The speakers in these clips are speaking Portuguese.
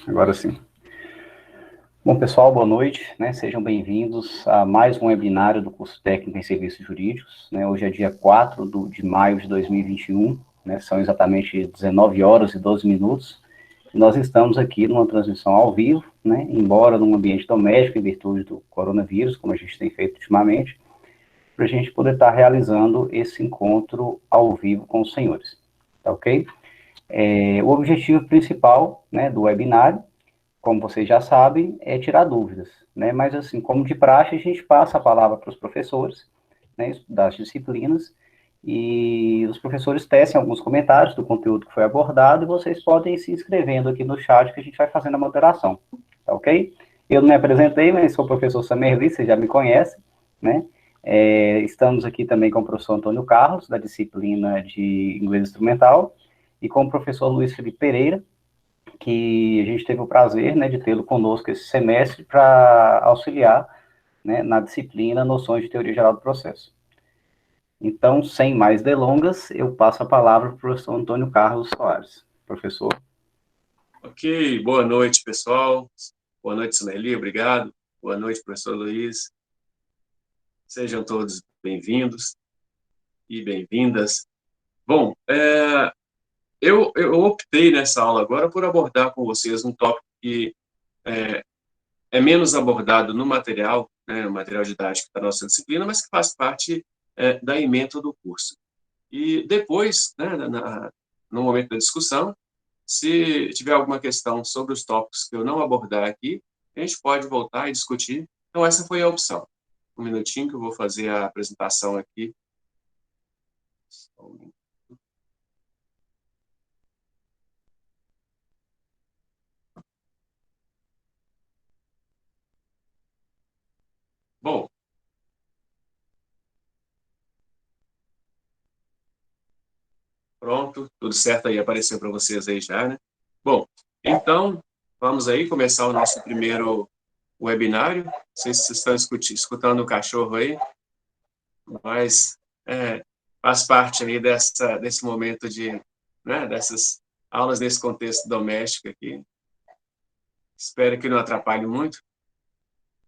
Agora sim. Bom, pessoal, boa noite, né? Sejam bem-vindos a mais um webinário do curso técnico em serviços jurídicos, né? Hoje é dia 4 de maio de 2021, né? São exatamente 19 horas e 12 minutos. E nós estamos aqui numa transmissão ao vivo, né? Embora num ambiente doméstico, em virtude do coronavírus, como a gente tem feito ultimamente, para a gente poder estar realizando esse encontro ao vivo com os senhores, tá ok? O objetivo principal, né, do webinário, como vocês já sabem, é tirar dúvidas, né? Mas, assim, como de praxe, a gente passa a palavra para os professores, né, das disciplinas, e os professores tecem alguns comentários do conteúdo que foi abordado, e vocês podem ir se inscrevendo aqui no chat, que a gente vai fazendo a moderação, tá ok? Eu não me apresentei, mas sou o professor Samerli, vocês já me conhecem, né? Estamos aqui também com o professor Antônio Carlos, da disciplina de inglês instrumental, e com o professor Luiz Felipe Pereira, que a gente teve o prazer, né, de tê-lo conosco esse semestre para auxiliar, né, na disciplina Noções de Teoria Geral do Processo. Então, sem mais delongas, eu passo a palavra para o professor Antônio Carlos Soares. Professor. Ok, boa noite, pessoal. Boa noite, Sueli, obrigado. Boa noite, professor Luiz. Sejam todos bem-vindos e bem-vindas. Bom, eu optei nessa aula agora por abordar com vocês um tópico que é menos abordado no material, né, no material didático da nossa disciplina, mas que faz parte da ementa do curso. E depois, né, no momento da discussão, se tiver alguma questão sobre os tópicos que eu não abordar aqui, a gente pode voltar e discutir. Então, essa foi a opção. Um minutinho que eu vou fazer a apresentação aqui. Bom, pronto, tudo certo aí, apareceu para vocês aí já, né? Bom, então, vamos aí começar o nosso primeiro webinário. Não sei se vocês estão escutando o cachorro aí, mas faz parte aí desse momento né, dessas aulas nesse contexto doméstico aqui. Espero que não atrapalhe muito.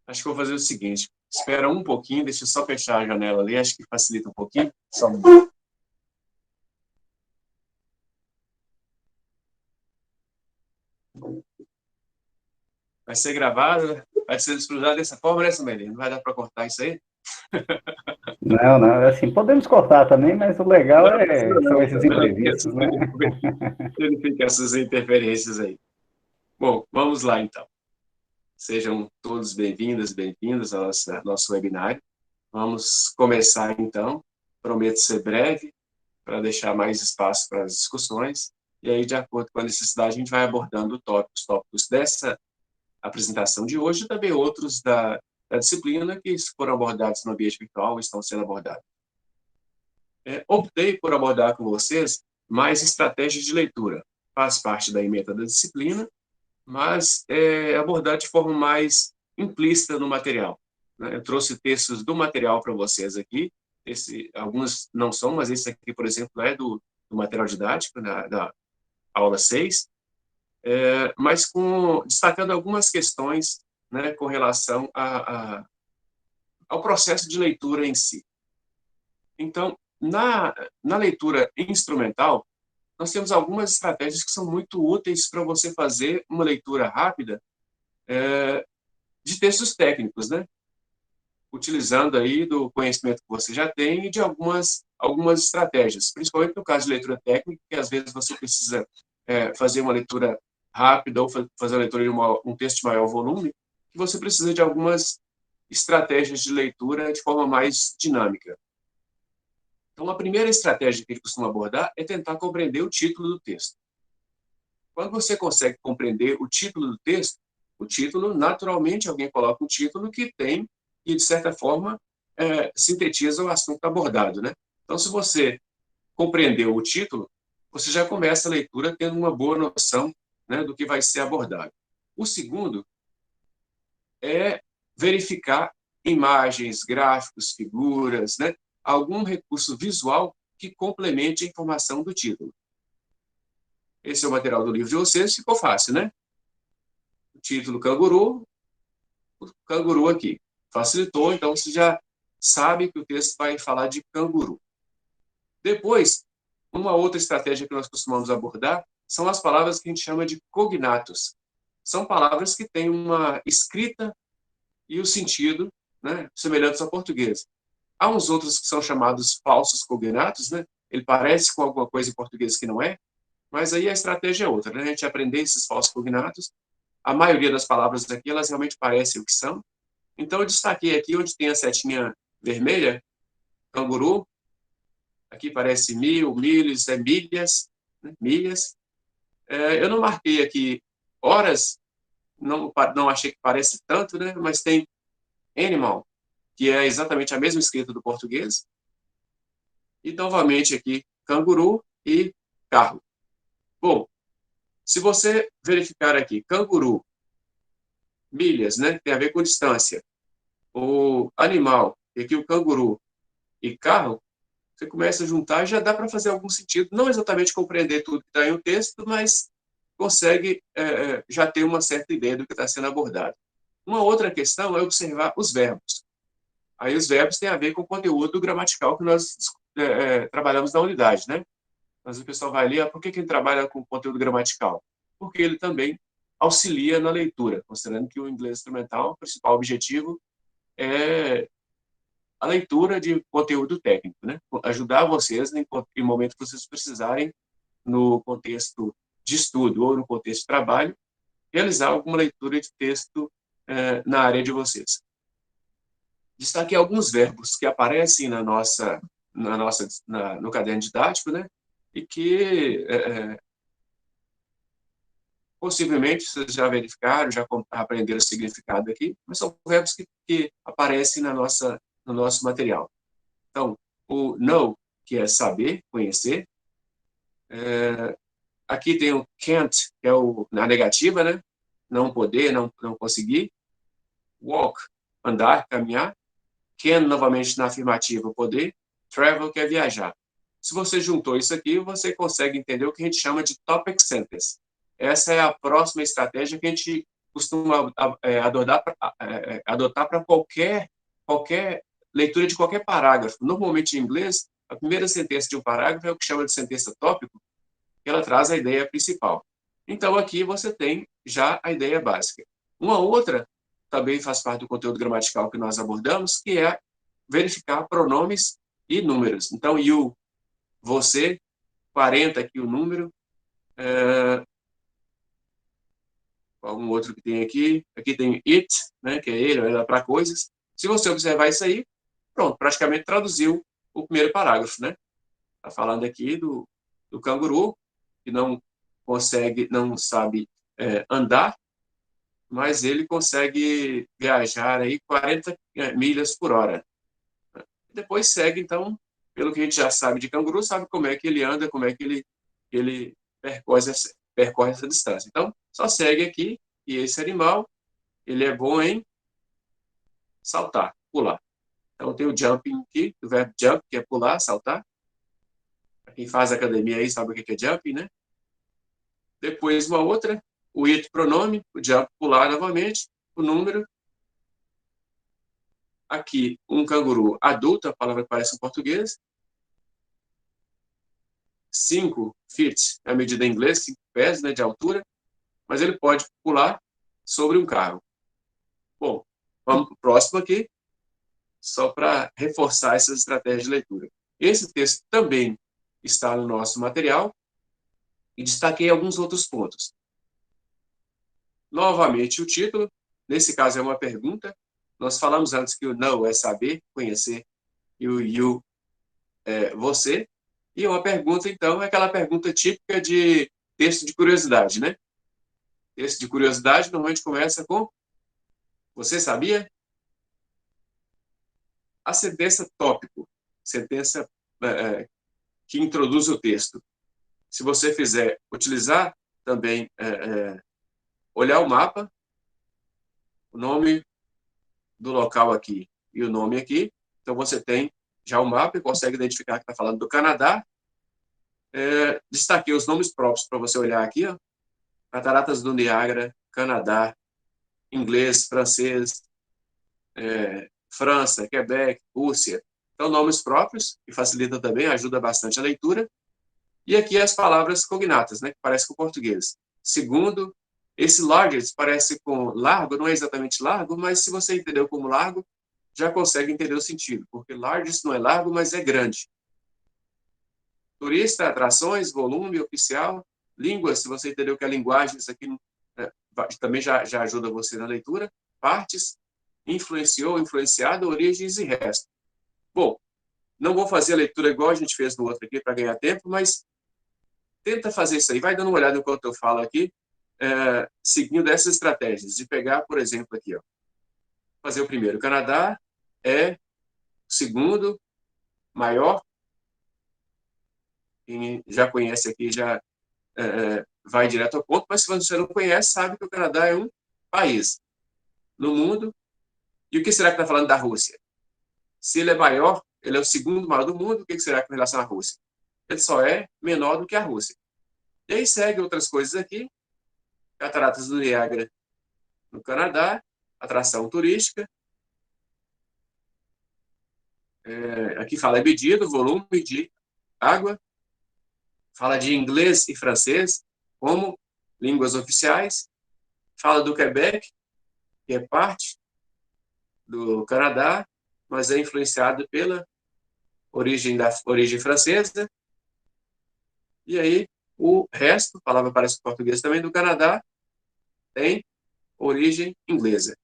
Acho que vou fazer o seguinte, espera um pouquinho, deixa eu só fechar a janela ali, acho que facilita um pouquinho. Só um minuto. Vai ser gravado, vai ser disponibilizado dessa forma, né, Sueli? Não vai dar para cortar isso aí? Não, não, assim, podemos cortar também, mas o legal Não, precisa são não, esses para imprevistos, né? verificar essas interferências aí. Bom, vamos lá então. Sejam todos bem-vindos e bem-vindas ao nosso webinário. Vamos começar então. Prometo ser breve, para deixar mais espaço para as discussões. E aí, de acordo com a necessidade, a gente vai abordando os tópicos dessa apresentação de hoje e também outros da disciplina que foram abordados no ambiente virtual e estão sendo abordados. Optei por abordar com vocês mais estratégias de leitura. Faz parte da ementa da disciplina, mas abordar de forma mais implícita no material, né? Eu trouxe textos do material para vocês aqui. Alguns não são, mas esse aqui, por exemplo, é do material didático, da aula 6, mas destacando algumas questões, né, com relação ao processo de leitura em si. Então, na leitura instrumental, nós temos algumas estratégias que são muito úteis para você fazer uma leitura rápida de textos técnicos, né? Utilizando aí do conhecimento que você já tem e de algumas estratégias, principalmente no caso de leitura técnica, que às vezes você precisa fazer uma leitura rápida ou fazer a leitura de um texto de maior volume, que você precisa de algumas estratégias de leitura de forma mais dinâmica. Então, a primeira estratégia que ele costuma abordar é tentar compreender o título do texto. Quando você consegue compreender o título do texto, o título, naturalmente, alguém coloca um título que tem, e de certa forma, sintetiza o assunto abordado, né? Então, se você compreendeu o título, você já começa a leitura tendo uma boa noção, né, do que vai ser abordado. O segundo é verificar imagens, gráficos, figuras, né, algum recurso visual que complemente a informação do título. Esse é o material do livro de vocês, ficou fácil, né? título o canguru aqui. Facilitou, então você já sabe que o texto vai falar de canguru. Depois, uma outra estratégia que nós costumamos abordar são as palavras que a gente chama de cognatos. São palavras que têm uma escrita e o sentido, né, semelhantes ao português. Há uns outros que são chamados falsos cognatos, né? Ele parece com alguma coisa em português que não é, mas aí a estratégia é outra, né? A gente aprender esses falsos cognatos. A maioria das palavras aqui, elas realmente parecem o que são. Então, eu destaquei aqui onde tem a setinha vermelha, canguru. Aqui parece mil, milhos, milhas, né? Milhas. Eu não marquei aqui horas, não achei que parece tanto, né? Mas tem animal, que é exatamente a mesma escrita do português. E, novamente, aqui, canguru e carro. Bom, se você verificar aqui, canguru, milhas, né? Tem a ver com distância. O animal, e aqui o canguru e carro, você começa a juntar e já dá para fazer algum sentido. Não exatamente compreender tudo que está em um texto, mas consegue já ter uma certa ideia do que está sendo abordado. Uma outra questão é observar os verbos. Aí os verbos têm a ver com o conteúdo gramatical que nós trabalhamos na unidade, né? Mas o pessoal vai ler, por que ele trabalha com conteúdo gramatical? Porque ele também auxilia na leitura, considerando que o inglês instrumental, o principal objetivo é a leitura de conteúdo técnico, né? Ajudar vocês em momentos que vocês precisarem, no contexto de estudo ou no contexto de trabalho, realizar alguma leitura de texto na área de vocês. Destaquei alguns verbos que aparecem no caderno didático, né? E que possivelmente vocês já verificaram, já aprenderam o significado aqui, mas são verbos que aparecem no nosso material. Então, o know, que é saber, conhecer. Aqui tem o can't, que é na negativa, né? Não poder, não conseguir. Walk, andar, caminhar. Can, novamente, na afirmativa, poder. Travel, que é viajar. Se você juntou isso aqui, você consegue entender o que a gente chama de topic sentence. Essa é a próxima estratégia que a gente costuma adotar para qualquer leitura de qualquer parágrafo. Normalmente, em inglês, a primeira sentença de um parágrafo é o que chama de sentença tópico, que ela traz a ideia principal. Então, aqui você tem já a ideia básica. Uma outra também faz parte do conteúdo gramatical que nós abordamos, que é verificar pronomes e números. Então, you, você, 40 aqui o número, algum outro que tem aqui. Aqui tem it, né, que é ele, ela para coisas. Se você observar isso aí, pronto, praticamente traduziu o primeiro parágrafo, né? Está falando aqui do canguru, que não sabe andar, mas ele consegue viajar aí 40 milhas por hora. Depois segue, então, pelo que a gente já sabe de canguru, sabe como é que ele anda, como é que ele percorre essa distância. Então, só segue aqui, e esse animal, ele é bom em saltar, pular. Então, tem o jumping aqui, o verbo jump, que é pular, saltar. Quem faz academia aí sabe o que é jumping, né? Depois, uma outra, o it, pronome, o jump, pular novamente, o número. Aqui, um canguru adulto, a palavra parece em português. 5 feet é a medida em inglês, 5 pés, né, de altura, mas ele pode pular sobre um carro. Bom, vamos para o próximo aqui, só para reforçar essas estratégias de leitura. Esse texto também está no nosso material e destaquei alguns outros pontos. Novamente, o título, nesse caso é uma pergunta. Nós falamos antes que o know é saber, conhecer, e o you é você. E uma pergunta, então, é aquela pergunta típica de texto de curiosidade, né? Texto de curiosidade normalmente começa com você sabia? A sentença tópico, sentença que introduz o texto. Se você utilizar também, olhar o mapa, o nome do local aqui e o nome aqui, então você tem já o mapa e consegue identificar que está falando do Canadá. Destaquei os nomes próprios para você olhar aqui, ó. Cataratas do Niágara, Canadá, inglês, francês, França, Quebec, Rússia. Então, nomes próprios, que facilita também, ajuda bastante a leitura. E aqui as palavras cognatas, né, que parece com o português. Segundo, esse largest parece com largo, não é exatamente largo, mas se você entendeu como largo, já consegue entender o sentido, porque largest não é largo, mas é grande. Turista, atrações, volume, oficial, línguas, se você entendeu que a linguagem, isso aqui também já ajuda você na leitura. Partes, influenciou, influenciado, origens e resto. Bom, não vou fazer a leitura igual a gente fez no outro aqui para ganhar tempo, mas tenta fazer isso aí. Vai dando uma olhada enquanto eu falo aqui, seguindo essas estratégias. De pegar, por exemplo, aqui, ó, fazer o primeiro. O Canadá é o segundo maior. Quem já conhece aqui já vai direto ao ponto, mas se você não conhece, sabe que o Canadá é um país no mundo. E o que será que está falando da Rússia? Se ele é maior, ele é o segundo maior do mundo, o que será com relação à Rússia? Ele só é menor do que a Rússia. E aí segue outras coisas aqui. Cataratas do Niágara no Canadá, atração turística. Aqui fala medida, volume de água. Fala de inglês e francês como línguas oficiais. Fala do Quebec, que é parte do Canadá, mas é influenciado pela origem francesa. E aí, o resto, a palavra parece português também, do Canadá, tem origem inglesa.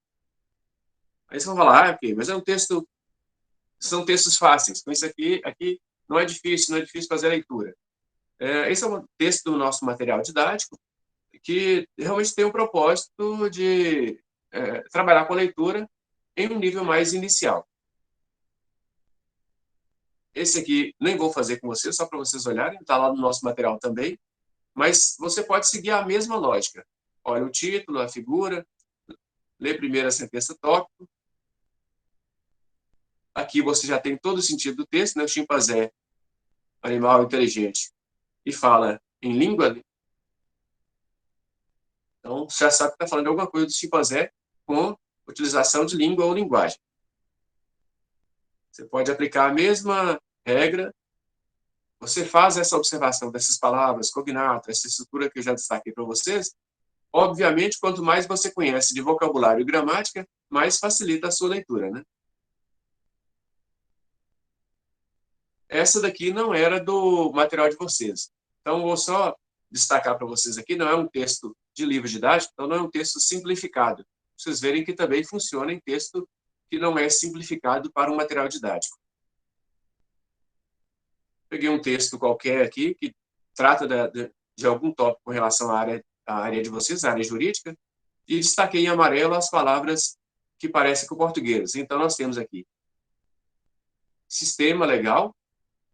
Aí vocês vão falar, ok, mas são textos fáceis. Com isso aqui não é difícil fazer a leitura. Esse é um texto do nosso material didático que realmente tem o propósito de trabalhar com a leitura em um nível mais inicial. Esse aqui nem vou fazer com vocês, só para vocês olharem, está lá no nosso material também, mas você pode seguir a mesma lógica. Olha o título, a figura, lê primeiro a sentença tópico. Aqui você já tem todo o sentido do texto, né? O chimpanzé, animal inteligente, e fala em língua. Então, você já sabe que está falando de alguma coisa do chimpanzé com utilização de língua ou linguagem. Você pode aplicar a mesma regra. Você faz essa observação dessas palavras, cognato, essa estrutura que eu já destaquei para vocês. Obviamente, quanto mais você conhece de vocabulário e gramática, mais facilita a sua leitura, né? Essa daqui não era do material de vocês. Então, vou só destacar para vocês aqui, não é um texto de livro didático, então não é um texto simplificado. Vocês verem que também funciona em texto que não é simplificado para um material didático. Peguei um texto qualquer aqui que trata de algum tópico com relação à área de vocês, a área jurídica, e destaquei em amarelo as palavras que parecem com português. Então, nós temos aqui sistema legal,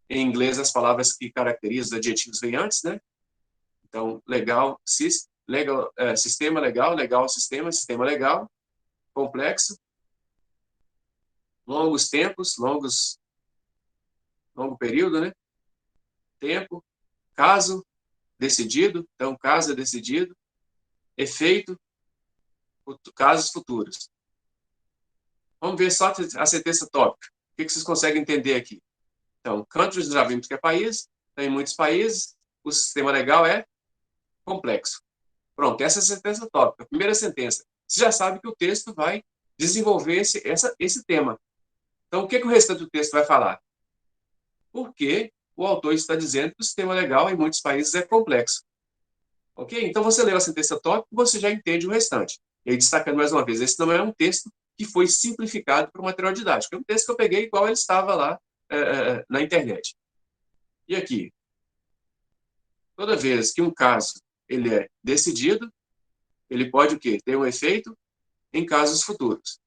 em inglês as palavras que caracterizam os adjetivos vêm antes, né? Então, legal, sistema legal, legal sistema, sistema legal, complexo, longos tempos, longo período, né? Tempo, caso, decidido, então caso é decidido, efeito, casos futuros. Vamos ver só a sentença tópica. O que vocês conseguem entender aqui? Então, countries já vimos que é país, tem muitos países, o sistema legal é complexo. Pronto, essa é a sentença tópica. A primeira sentença. Você já sabe que o texto vai desenvolver esse tema. Então, o que o restante do texto vai falar? Porque o autor está dizendo que o sistema legal em muitos países é complexo. Ok? Então, você leu a sentença tópica, você já entende o restante. E aí, destacando mais uma vez, esse não é um texto que foi simplificado para o material didático. É um texto que eu peguei igual ele estava lá na internet. E aqui, toda vez que um caso ele é decidido, ele pode o quê? Ter um efeito em casos futuros.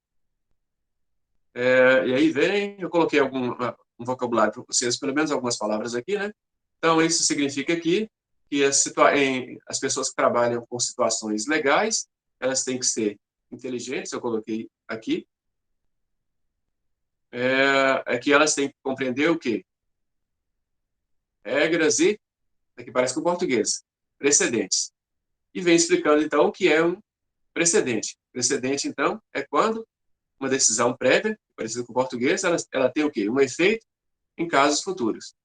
E aí eu coloquei um vocabulário para vocês, pelo menos algumas palavras aqui, né? Então, isso significa aqui que as pessoas que trabalham com situações legais, elas têm que ser inteligentes, eu coloquei aqui, que elas têm que compreender o quê? Regras e, aqui parece com o português, precedentes. E vem explicando, então, o que é um precedente. Precedente, então, é quando uma decisão prévia, parecida com o português, ela tem o quê? Um efeito em casos futuros.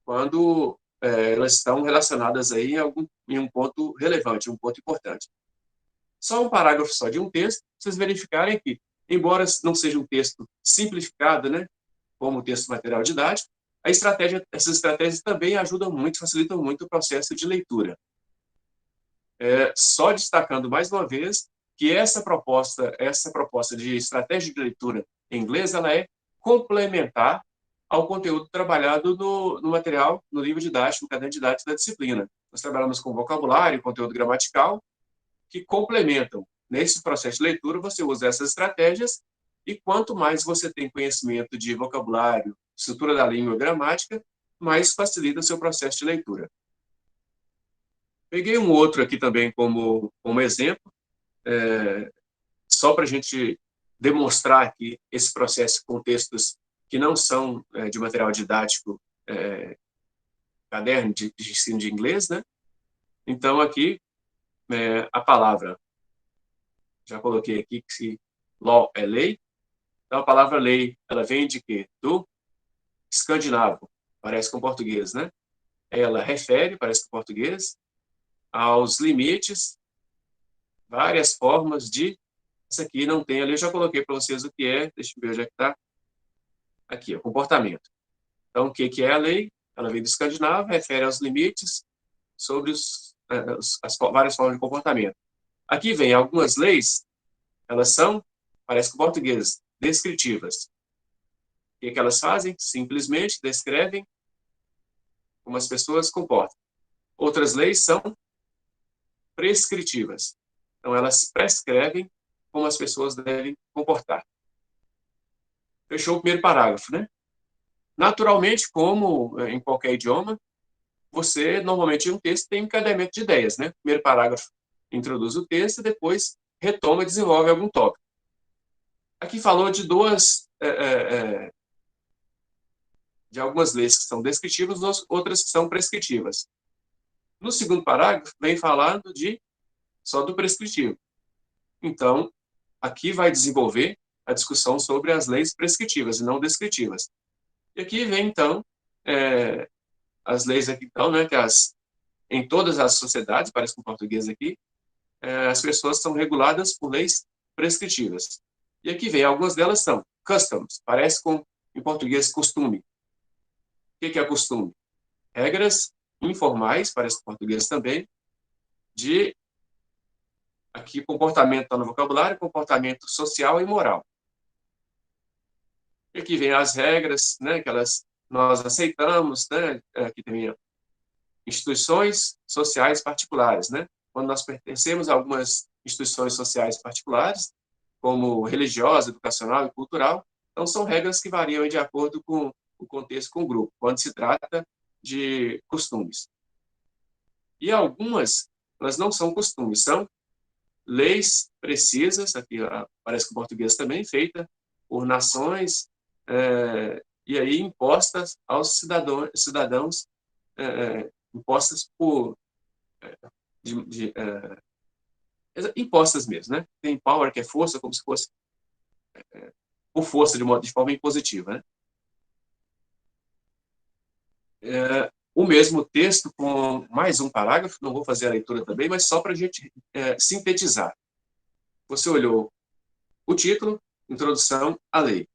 Quando elas estão relacionadas aí em um ponto relevante, um ponto importante. Só um parágrafo só de um texto, vocês verificarem que, embora não seja um texto simplificado, né, como o texto material didático, essas estratégias também ajudam muito, facilitam muito o processo de leitura. Só destacando mais uma vez que essa proposta de estratégia de leitura em inglês, ela é complementar ao conteúdo trabalhado no material, no livro didático, no caderno didático da disciplina. Nós trabalhamos com vocabulário, conteúdo gramatical, que complementam. Nesse processo de leitura, você usa essas estratégias e quanto mais você tem conhecimento de vocabulário, estrutura da língua, gramática, mais facilita o seu processo de leitura. Peguei um outro aqui também como exemplo, só para a gente demonstrar que esse processo com textos que não são de material didático, caderno de ensino de inglês, né? Então, aqui, a palavra, já coloquei aqui que law é lei. Então, a palavra lei, ela vem de quê? Do escandinavo, parece com português, né? Ela refere, parece com português, aos limites, várias formas de... Isso aqui não tem ali, eu já coloquei para vocês o que é, deixa eu ver onde é que está. Aqui, o comportamento. Então, o que é a lei? Ela vem do escandinavo, refere aos limites sobre as várias formas de comportamento. Aqui vem algumas leis, elas são, parece com português, descritivas. O que elas fazem? Simplesmente descrevem como as pessoas se comportam. Outras leis são prescritivas. Então, elas prescrevem como as pessoas devem comportar. Fechou o primeiro parágrafo, né? Naturalmente, como em qualquer idioma, você, normalmente, em um texto tem encadeamento de ideias, né? Primeiro parágrafo introduz o texto e depois retoma e desenvolve algum tópico. Aqui falou de de algumas leis que são descritivas, outras que são prescritivas. No segundo parágrafo, vem falando só do prescritivo. Então, aqui vai desenvolver a discussão sobre as leis prescritivas e não descritivas. E aqui vem, então, as leis aqui, então, né, que em todas as sociedades, parece com português aqui, as pessoas são reguladas por leis prescritivas. E aqui vem, algumas delas são customs, parece com, em português, costume. O que é costume? Regras informais, parece com português também, de, aqui, comportamento está no vocabulário, comportamento social e moral. E aqui vem as regras, né, que nós aceitamos, né, aqui tem instituições sociais particulares, né? Quando nós pertencemos a algumas instituições sociais particulares, como religiosa, educacional e cultural, então são regras que variam de acordo com o contexto, com o grupo, quando se trata de costumes. E algumas, elas não são costumes, são leis precisas, aqui parece que o português também, feita por nações, e aí impostas aos cidadãos, impostas por impostas mesmo, né? Tem power, que é força, como se fosse por força, de forma impositiva, né? O mesmo texto com mais um parágrafo, não vou fazer a leitura também, mas só para a gente sintetizar. Você olhou o título, introdução à lei.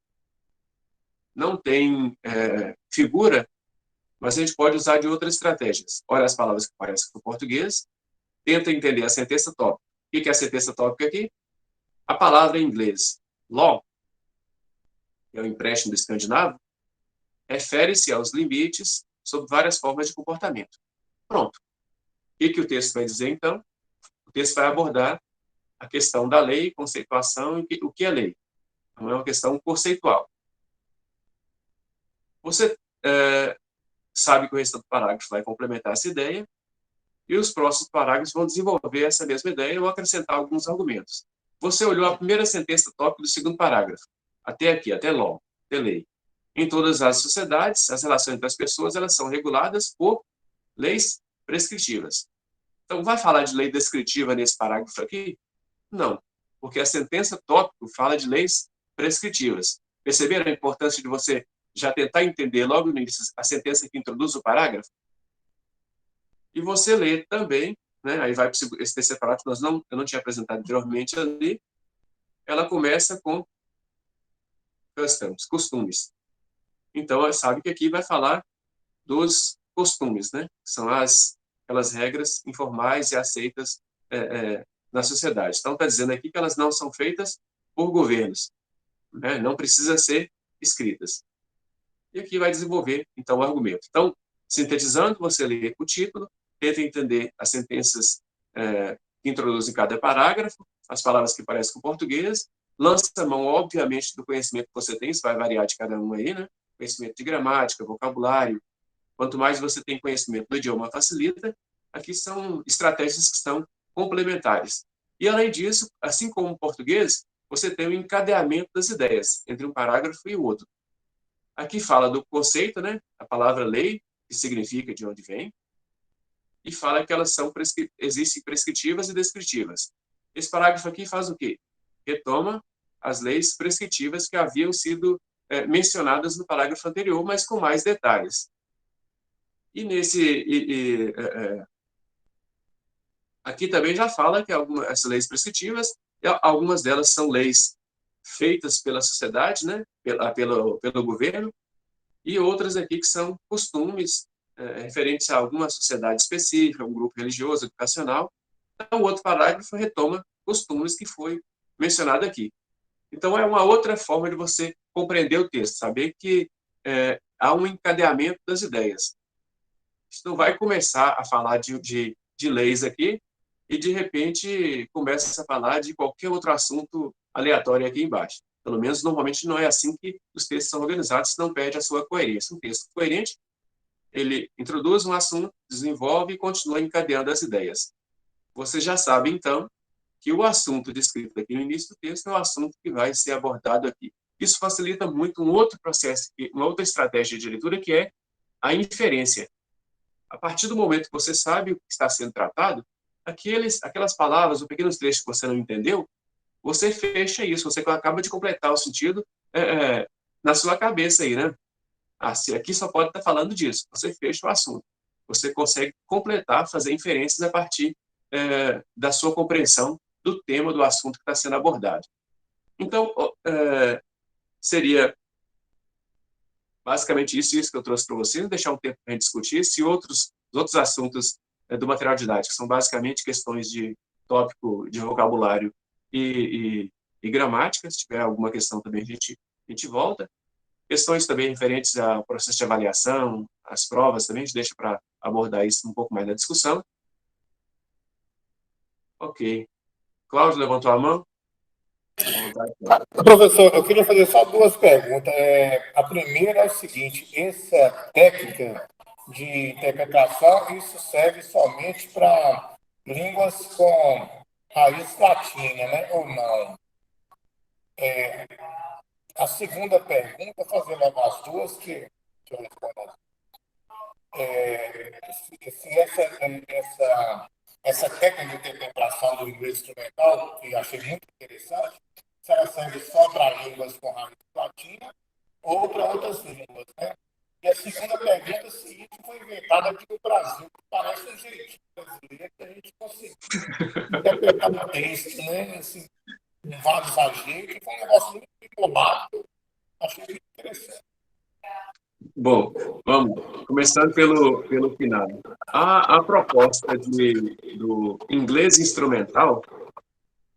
Não tem figura, mas a gente pode usar de outras estratégias. Olha as palavras que parecem com o português, tenta entender a sentença tópica. O que é a sentença tópica aqui? A palavra em inglês, law, que é o empréstimo do escandinavo, refere-se aos limites sobre várias formas de comportamento. Pronto. O que o texto vai dizer, então? O texto vai abordar a questão da lei, conceituação e o que é lei. Então, é uma questão conceitual. Você sabe que o resto do parágrafo vai complementar essa ideia e os próximos parágrafos vão desenvolver essa mesma ideia ou acrescentar alguns argumentos. Você olhou a primeira sentença tópica do segundo parágrafo, até aqui, até law, até lei. Em todas as sociedades, as relações entre as pessoas, elas são reguladas por leis prescritivas. Então, vai falar de lei descritiva nesse parágrafo aqui? Não, porque a sentença tópico fala de leis prescritivas. Perceberam a importância de você já tentar entender logo no início a sentença que introduz o parágrafo? E você lê também, né, aí vai para esse terceiro parágrafo, eu não tinha apresentado anteriormente ali, ela começa com customs, costumes. Então, ela sabe que aqui vai falar dos costumes, né? São aquelas regras informais e aceitas na sociedade. Então, está dizendo aqui que elas não são feitas por governos, né? Não precisa ser escritas. E aqui vai desenvolver, então, o argumento. Então, sintetizando, você lê o título, tenta entender as sentenças que introduzem cada parágrafo, as palavras que parecem com português, lança a mão, obviamente, do conhecimento que você tem, isso vai variar de cada um aí, né? Conhecimento de gramática, vocabulário. Quanto mais você tem conhecimento do idioma, facilita. Aqui são estratégias que são complementares. E, além disso, assim como o português, você tem o encadeamento das ideias entre um parágrafo e o outro. Aqui fala do conceito, né? A palavra lei, que significa de onde vem, e fala que elas existem prescritivas e descritivas. Esse parágrafo aqui faz o quê? Retoma as leis prescritivas que haviam sido mencionadas no parágrafo anterior, mas com mais detalhes. E aqui também já fala que essas leis prescritivas, algumas delas são leis feitas pela sociedade, né, pelo governo, e outras aqui que são costumes referentes a alguma sociedade específica, um grupo religioso, educacional. Então, o outro parágrafo retoma costumes que foi mencionado aqui. Então, é uma outra forma de você compreender o texto, saber que há um encadeamento das ideias. Você não vai começar a falar de leis aqui e, de repente, começa a falar de qualquer outro assunto aleatório aqui embaixo. Pelo menos, normalmente, não é assim que os textos são organizados, senão perde a sua coerência. Um texto coerente, ele introduz um assunto, desenvolve e continua encadeando as ideias. Você já sabe, então, que o assunto descrito aqui no início do texto é o assunto que vai ser abordado aqui. Isso facilita muito um outro processo, uma outra estratégia de leitura, que é a inferência. A partir do momento que você sabe o que está sendo tratado, aquelas palavras ou pequenos trechos que você não entendeu, você fecha isso, você acaba de completar o sentido na sua cabeça aí, né? Se aqui só pode estar falando disso. Você fecha o assunto. Você consegue completar, fazer inferências a partir da sua compreensão do tema do assunto que está sendo abordado. Então, seria basicamente isso que eu trouxe para vocês, deixar um tempo para a gente discutir. Se os outros assuntos do material didático são basicamente questões de tópico, de vocabulário e gramática, se tiver alguma questão também a gente volta. Questões também referentes ao processo de avaliação, as provas também, a gente deixa para abordar isso um pouco mais na discussão. Ok. Cláudio levantou a mão? Professor, eu queria fazer só duas perguntas. A primeira é o seguinte: essa técnica de interpretação, isso serve somente para línguas com raiz latina, né? Ou não? A segunda pergunta, fazer logo as duas, que eu respondo. Se essa técnica de interpretação do inglês instrumental, que eu achei muito interessante, se ela serve só para línguas com raiz latina ou para outras línguas, né? E a segunda pergunta é a seguinte: foi inventada aqui no Brasil, que parece um jeitinho brasileiro que a gente conseguiu interpretar o texto, né? Assim, com vários agentes, foi um negócio muito diplomático, achei muito interessante. Bom, vamos. Começando pelo final. A proposta do inglês instrumental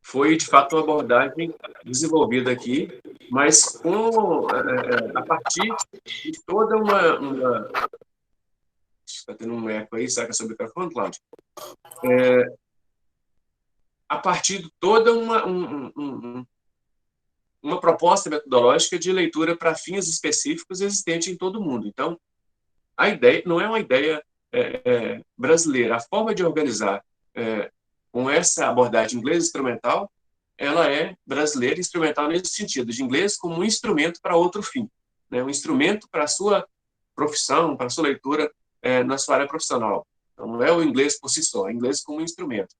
foi, de fato, uma abordagem desenvolvida aqui, mas a partir de toda uma... Está tendo um eco aí, será que é sobre o microfone, Cláudio? A partir de toda uma proposta metodológica de leitura para fins específicos existente em todo o mundo. Então, a ideia não é uma ideia brasileira. A forma de organizar com essa abordagem inglês instrumental, ela é brasileira, instrumental nesse sentido, de inglês como um instrumento para outro fim, né? Um instrumento para a sua profissão, para a sua leitura na sua área profissional. Então, não é o inglês por si só, é o inglês como um instrumento.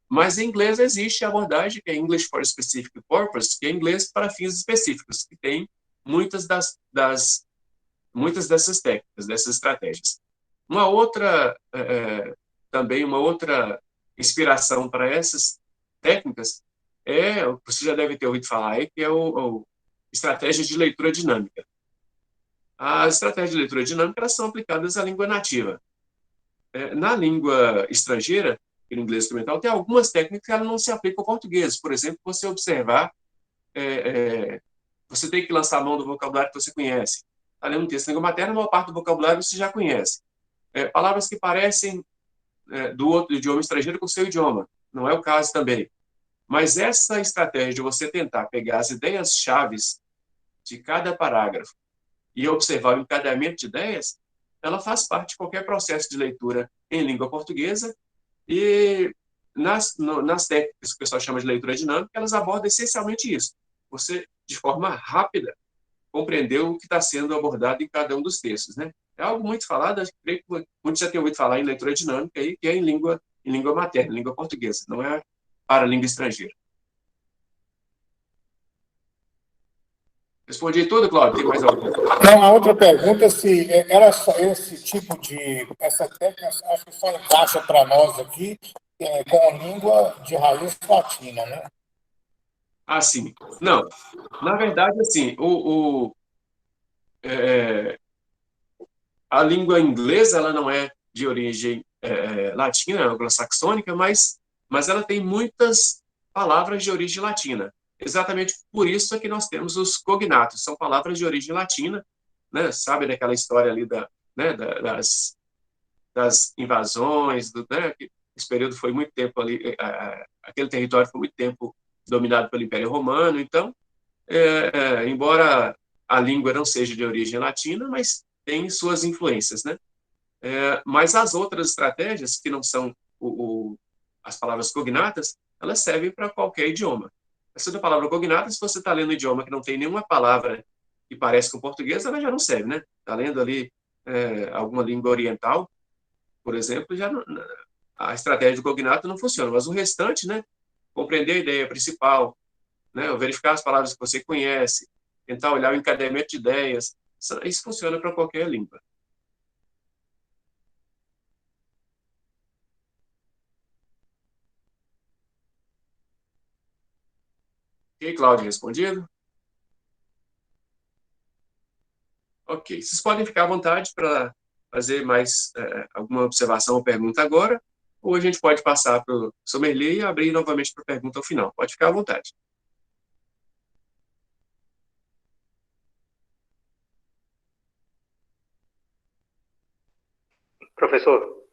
Mas em inglês existe a abordagem que é English for Specific Purpose, que é inglês para fins específicos, que tem muitas dessas técnicas, dessas estratégias. Uma outra, também uma outra inspiração para essas técnicas você já deve ter ouvido falar aí, que é o estratégia de leitura dinâmica. As estratégias de leitura dinâmica elas são aplicadas à língua nativa. Na língua estrangeira, no inglês instrumental, tem algumas técnicas que elas não se aplicam ao português. Por exemplo, você observar, você tem que lançar a mão do vocabulário que você conhece. Está lendo um texto em língua materna, a maior parte do vocabulário você já conhece. Palavras que parecem do outro idioma estrangeiro com o seu idioma. Não é o caso também. Mas essa estratégia de você tentar pegar as ideias-chaves de cada parágrafo e observar o encadeamento de ideias, ela faz parte de qualquer processo de leitura em língua portuguesa e nas técnicas que o pessoal chama de leitura dinâmica, elas abordam essencialmente isso. Você, de forma rápida, compreender o que está sendo abordado em cada um dos textos, né? É algo muito falado, acho que creio que muitos já têm ouvido falar em leitura dinâmica, aí, que é em língua materna, língua portuguesa, não é para a língua estrangeira. Respondi tudo, Cláudio? Tem mais alguma? Não, a outra pergunta, se era só esse tipo essa técnica, acho que só encaixa para nós aqui, com língua de raiz latina, né? Ah, sim. Não, na verdade, assim, a língua inglesa ela não é de origem latina, anglo-saxônica, mas ela tem muitas palavras de origem latina. Exatamente por isso é que nós temos os cognatos, são palavras de origem latina, né? Sabe daquela história ali das invasões, né? Esse período foi muito tempo ali, aquele território foi muito tempo dominado pelo Império Romano, então, embora a língua não seja de origem latina, mas tem suas influências, né? Mas as outras estratégias, que não são as palavras cognatas, elas servem para qualquer idioma. Essa da palavra cognata, se você está lendo um idioma que não tem nenhuma palavra que parece com português, ela já não serve, né? Está lendo ali alguma língua oriental, por exemplo, já não, a estratégia do cognato não funciona. Mas o restante, né? Compreender a ideia principal, né? Verificar as palavras que você conhece, tentar olhar o encadeamento de ideias, isso funciona para qualquer língua. Ok, Cláudio, respondido? Ok, vocês podem ficar à vontade para fazer mais alguma observação ou pergunta agora, ou a gente pode passar para o Sommelier e abrir novamente para a pergunta ao final. Pode ficar à vontade. Professor,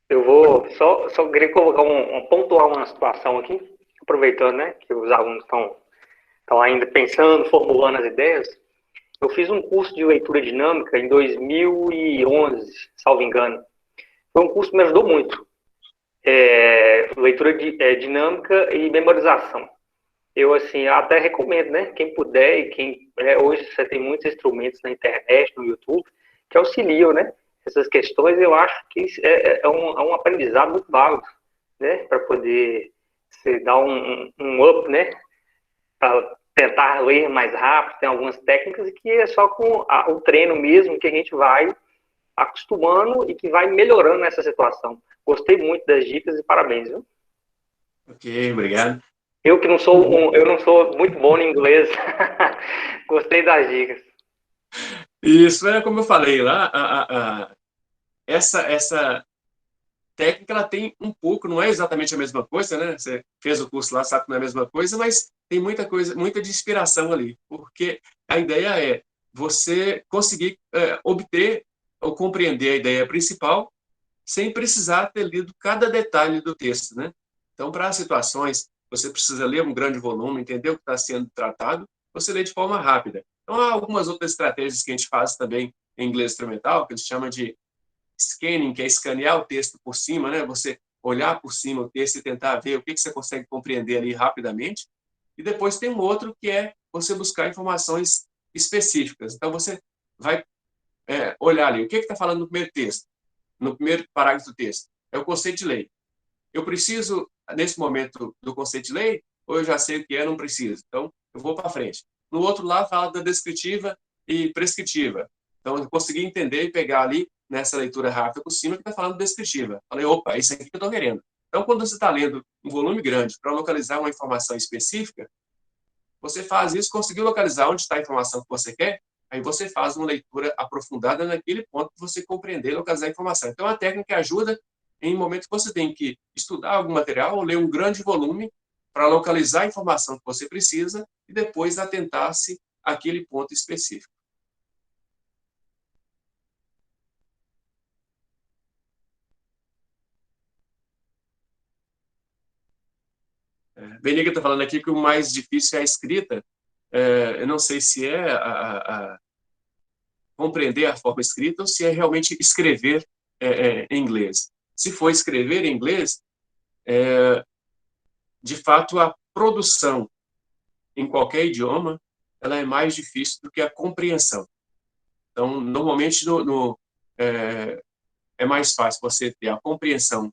eu vou só queria colocar pontuar uma situação aqui, aproveitando, né, que os alunos estão ainda pensando, formulando as ideias. Eu fiz um curso de leitura dinâmica em 2011, salvo engano. Foi um curso que me ajudou muito. Leitura dinâmica e memorização. Eu, assim, até recomendo, né, quem puder e hoje você tem muitos instrumentos na internet, no YouTube, que auxiliam, né, essas questões. Eu acho que é um aprendizado muito válido, né, para poder você dar um up, né, para tentar ler mais rápido. Tem algumas técnicas que é só com o treino mesmo que a gente vai acostumando e que vai melhorando nessa situação. Gostei muito das dicas e parabéns, viu? Ok, obrigado. Eu não sou muito bom em inglês. Gostei das dicas. Isso, como eu falei lá, essa técnica ela tem um pouco, não é exatamente a mesma coisa, né? Você fez o curso lá, sabe que não é a mesma coisa, mas tem muita coisa, muita de inspiração ali, porque a ideia é você conseguir obter ou compreender a ideia principal sem precisar ter lido cada detalhe do texto, né? Então, para as situações, você precisa ler um grande volume, entender o que está sendo tratado, você lê de forma rápida. Então, há algumas outras estratégias que a gente faz também em inglês instrumental, que eles chamam de scanning, que é escanear o texto por cima, né? Você olhar por cima o texto e tentar ver o que você consegue compreender ali rapidamente. E depois tem um outro que é você buscar informações específicas. Então, você vai olhar ali, o que está falando no primeiro texto, no primeiro parágrafo do texto? É o conceito de lei. Eu preciso nesse momento do conceito de lei, ou eu já sei o que é, não preciso. Então, eu vou para frente. No outro lado, fala da descritiva e prescritiva. Então, eu consegui entender e pegar ali, nessa leitura rápida por cima, que está falando descritiva. Falei, opa, é isso aqui que eu estou querendo. Então, quando você está lendo um volume grande para localizar uma informação específica, você faz isso, conseguiu localizar onde está a informação que você quer, aí você faz uma leitura aprofundada naquele ponto que você compreender e localizar a informação. Então, a técnica ajuda em momentos que você tem que estudar algum material ou ler um grande volume para localizar a informação que você precisa e depois atentar-se àquele ponto específico. Benega está falando aqui que o mais difícil é a escrita. Eu não sei se é compreender a forma escrita ou se é realmente escrever em inglês. Se for escrever em inglês, de fato, a produção em qualquer idioma ela é mais difícil do que a compreensão. Então, normalmente, é mais fácil você ter a compreensão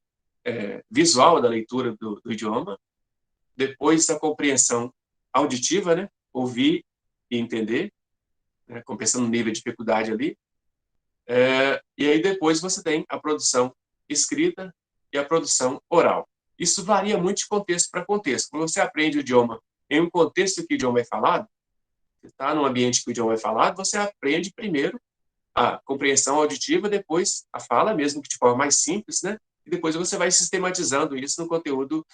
visual da leitura do idioma, depois a compreensão auditiva, né? Ouvir e entender, né? Compensando o nível de dificuldade ali. E aí depois você tem a produção escrita e a produção oral. Isso varia muito de contexto para contexto. Quando você aprende o idioma em um contexto que o idioma é falado, você está num ambiente que o idioma é falado, você aprende primeiro a compreensão auditiva, depois a fala, mesmo que de forma mais simples, né? E depois você vai sistematizando isso no conteúdo,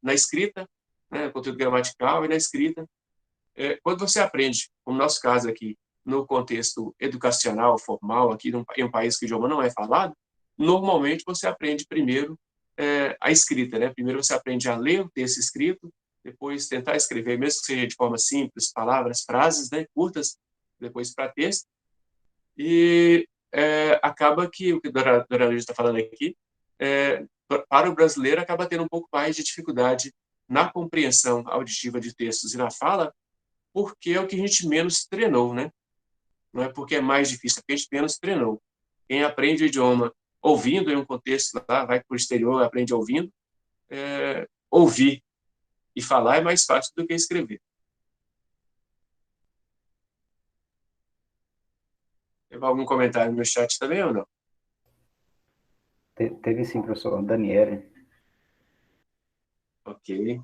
na escrita, né? Conteúdo gramatical e na escrita. Quando você aprende, como no nosso caso aqui, no contexto educacional, formal, aqui em um país que o idioma não é falado, normalmente você aprende primeiro a escrita, né? Primeiro você aprende a ler o texto escrito, depois tentar escrever, mesmo que seja de forma simples, palavras, frases, né? Curtas, depois para texto. E acaba que o que a Dora Lígia está falando aqui, para o brasileiro, acaba tendo um pouco mais de dificuldade na compreensão auditiva de textos e na fala, porque é o que a gente menos treinou, né? Não é porque é mais difícil, é porque a gente menos treinou. Quem aprende o idioma ouvindo em um contexto lá, vai para o exterior, aprende ouvindo, ouvir e falar é mais fácil do que escrever. Teve algum comentário no chat também ou não? Teve sim, professor. Daniele. Ok. A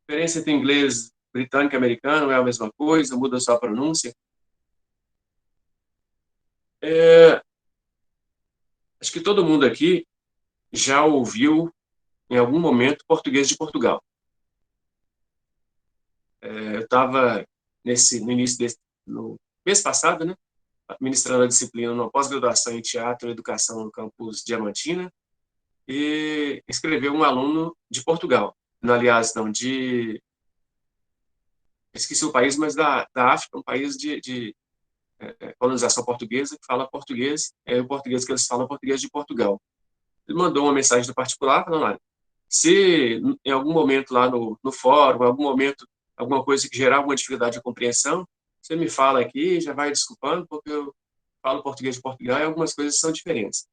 diferença entre inglês britânico e americano é a mesma coisa, muda só a pronúncia? Acho que todo mundo aqui já ouviu, em algum momento, português de Portugal. Eu estava no início no mês passado, né, ministrando a disciplina numa pós-graduação em Teatro e Educação no campus Diamantina, e escreveu um aluno de Portugal. Não, aliás, não, esqueci o país, mas da África, um país de colonização portuguesa, que fala português, o português que eles falam é português de Portugal. Ele mandou uma mensagem do particular, falando, olha, se em algum momento lá no fórum, em algum momento, alguma coisa que gerar alguma dificuldade de compreensão, você me fala aqui, já vai desculpando, porque eu falo português de Portugal e algumas coisas são diferentes.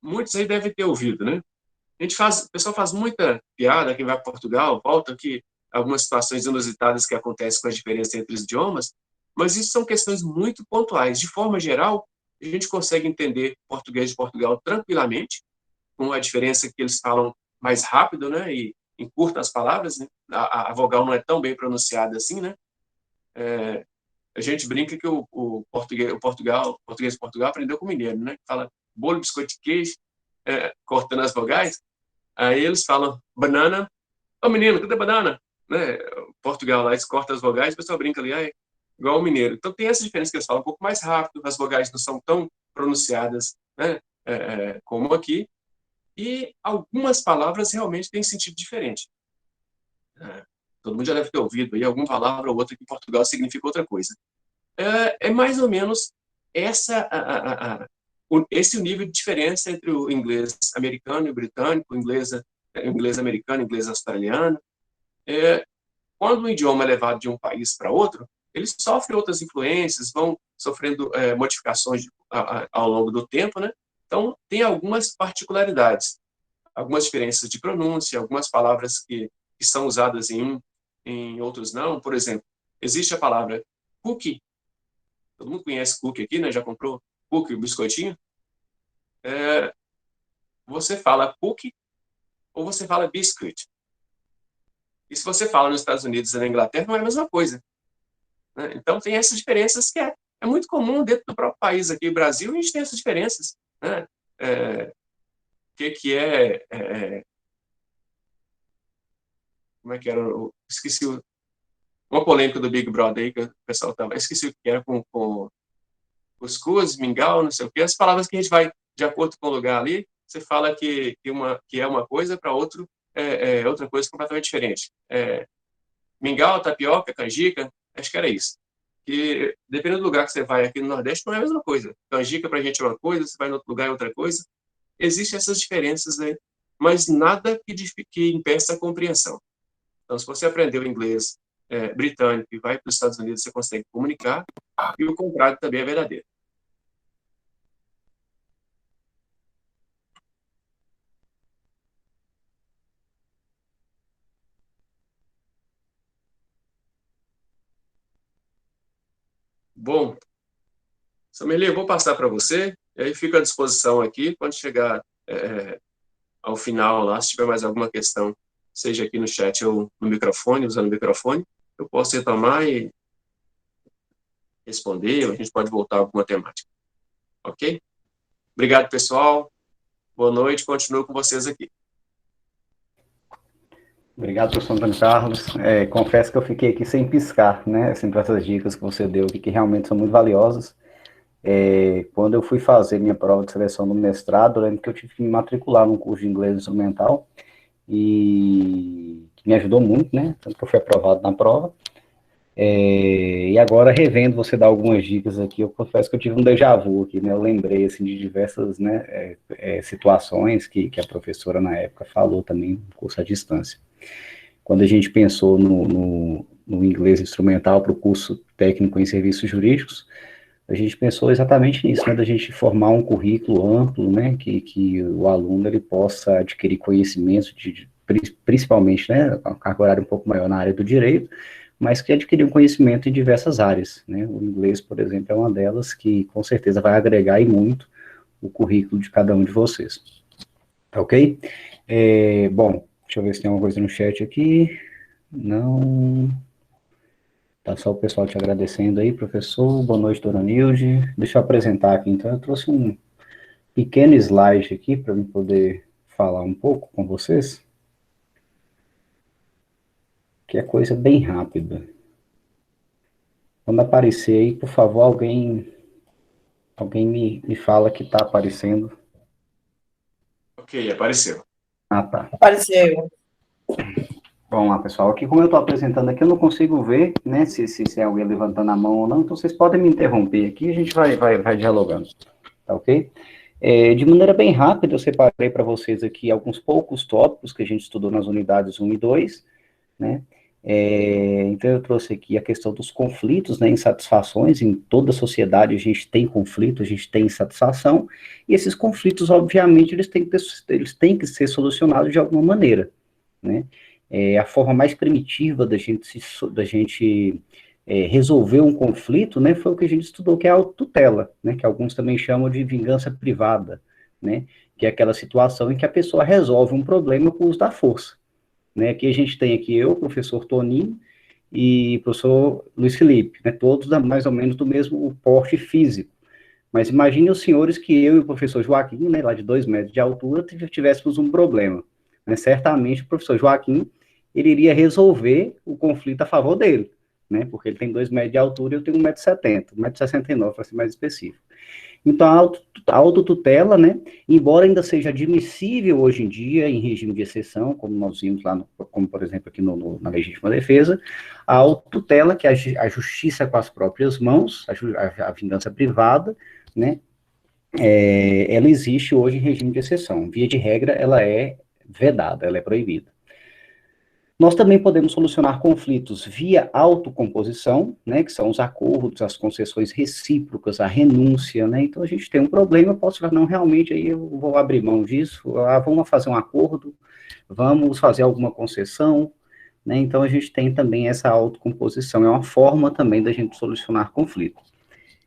Muitos aí devem ter ouvido, né? O pessoal faz muita piada, quem vai para Portugal, volta aqui, algumas situações inusitadas que acontecem com a diferença entre os idiomas, mas isso são questões muito pontuais. De forma geral, a gente consegue entender português de Portugal tranquilamente, com a diferença que eles falam mais rápido, né, e encurtam as palavras, né? A vogal não é tão bem pronunciada assim, né? A gente brinca que o português de Portugal aprendeu com o mineiro, né? Fala bolo, biscoito de queijo, cortando as vogais. Aí eles falam banana. Ô, menino, cadê banana? Né? Portugal lá, eles cortam as vogais, o pessoal brinca ali, igual o mineiro. Então tem essa diferença que eles falam um pouco mais rápido, as vogais não são tão pronunciadas, né? Como aqui. E algumas palavras realmente têm sentido diferente. Todo mundo já deve ter ouvido aí alguma palavra ou outra que em Portugal significa outra coisa. É mais ou menos esse o nível de diferença entre o inglês americano e o britânico, o inglês americano, o inglês australiano. Quando o idioma é levado de um país para outro, ele sofre outras influências, vão sofrendo modificações ao longo do tempo, né? Então, tem algumas particularidades, algumas diferenças de pronúncia, algumas palavras que são usadas em outros não. Por exemplo, existe a palavra cookie. Todo mundo conhece cookie aqui, né? Já comprou cookie, o biscoitinho? Você fala cookie ou você fala biscuit. E se você fala nos Estados Unidos e na Inglaterra, não é a mesma coisa, né? Então, tem essas diferenças que é muito comum dentro do próprio país aqui, no Brasil, a gente tem essas diferenças, né? Como é que era? Esqueci uma polêmica do Big Brother aí, que o pessoal estava... Esqueci o que era com cuscuz, mingau, não sei o quê. As palavras que a gente vai de acordo com o lugar ali, você fala que é uma coisa, para outro é outra coisa completamente diferente. Mingau, tapioca, canjica, acho que era isso. Que, dependendo do lugar que você vai aqui no Nordeste, não é a mesma coisa. Canjica para a gente é uma coisa, você vai no outro lugar é outra coisa. Existem essas diferenças, né? Mas nada que impeça a compreensão. Então, se você aprendeu inglês britânico e vai para os Estados Unidos, você consegue comunicar, e o contrário também é verdadeiro. Bom, Sommelier, eu vou passar para você, e aí fico à disposição aqui, quando chegar ao final lá, se tiver mais alguma questão, seja aqui no chat ou no microfone, usando o microfone, eu posso retomar e responder, ou a gente pode voltar a alguma temática. Ok? Obrigado, pessoal. Boa noite, continuo com vocês aqui. Obrigado, professor Antônio Carlos. Confesso que eu fiquei aqui sem piscar, né, assim, para essas dicas que você deu aqui, que realmente são muito valiosas. Quando eu fui fazer minha prova de seleção no mestrado, eu lembro que eu tive que me matricular num curso de inglês instrumental, e que me ajudou muito, né, tanto que eu fui aprovado na prova. E agora, revendo você dar algumas dicas aqui, eu confesso que eu tive um déjà vu aqui, né, eu lembrei, assim, de diversas, né, situações que a professora, na época, falou também no curso à distância. Quando a gente pensou no inglês instrumental para o curso técnico em serviços jurídicos, a gente pensou exatamente nisso, né, da gente formar um currículo amplo, né, que o aluno ele possa adquirir conhecimentos, principalmente, né, com carga horária um pouco maior na área do direito, mas que adquiriu conhecimento em diversas áreas, né, o inglês, por exemplo, é uma delas que com certeza vai agregar e muito o currículo de cada um de vocês, tá ok? Bom, deixa eu ver se tem alguma coisa no chat aqui. Não. Tá só o pessoal te agradecendo aí, professor. Boa noite, dona Nilde. Deixa eu apresentar aqui, então. Eu trouxe um pequeno slide aqui para eu poder falar um pouco com vocês. Que é coisa bem rápida. Quando aparecer aí, por favor, alguém me fala que está aparecendo. Ok, apareceu. Ah, tá. Apareceu. Vamos lá, pessoal. Aqui, como eu estou apresentando aqui, eu não consigo ver, né, se é alguém levantando a mão ou não, então vocês podem me interromper aqui e a gente vai dialogando, tá ok? De maneira bem rápida, eu separei para vocês aqui alguns poucos tópicos que a gente estudou nas unidades 1 e 2, né? Então, eu trouxe aqui a questão dos conflitos, né, insatisfações. Em toda a sociedade a gente tem conflito, a gente tem insatisfação, e esses conflitos, obviamente, eles têm que ser solucionados de alguma maneira, né? A forma mais primitiva da gente resolver um conflito, né, foi o que a gente estudou, que é a autotutela, né, que alguns também chamam de vingança privada, né, que é aquela situação em que a pessoa resolve um problema com o uso da força, né. Aqui a gente tem aqui eu, professor Toninho, e professor Luiz Felipe, né, todos mais ou menos do mesmo porte físico, mas imagine os senhores que eu e o professor Joaquim, né, lá de 2 metros de altura, tivéssemos um problema, né. Certamente o professor Joaquim, ele iria resolver o conflito a favor dele, né, porque ele tem 2 metros de altura e eu tenho 1,70 m, 1,69 m, para ser mais específico. Então, a autotutela, né, embora ainda seja admissível hoje em dia, em regime de exceção, como nós vimos lá, como por exemplo aqui na legítima defesa, a autotutela, que é a justiça com as próprias mãos, a vingança privada, né, ela existe hoje em regime de exceção. Via de regra, ela é vedada, ela é proibida. Nós também podemos solucionar conflitos via autocomposição, né, que são os acordos, as concessões recíprocas, a renúncia, né, então a gente tem um problema, eu posso falar, não, realmente, aí eu vou abrir mão disso, vamos fazer um acordo, vamos fazer alguma concessão, né, então a gente tem também essa autocomposição, é uma forma também da gente solucionar conflitos.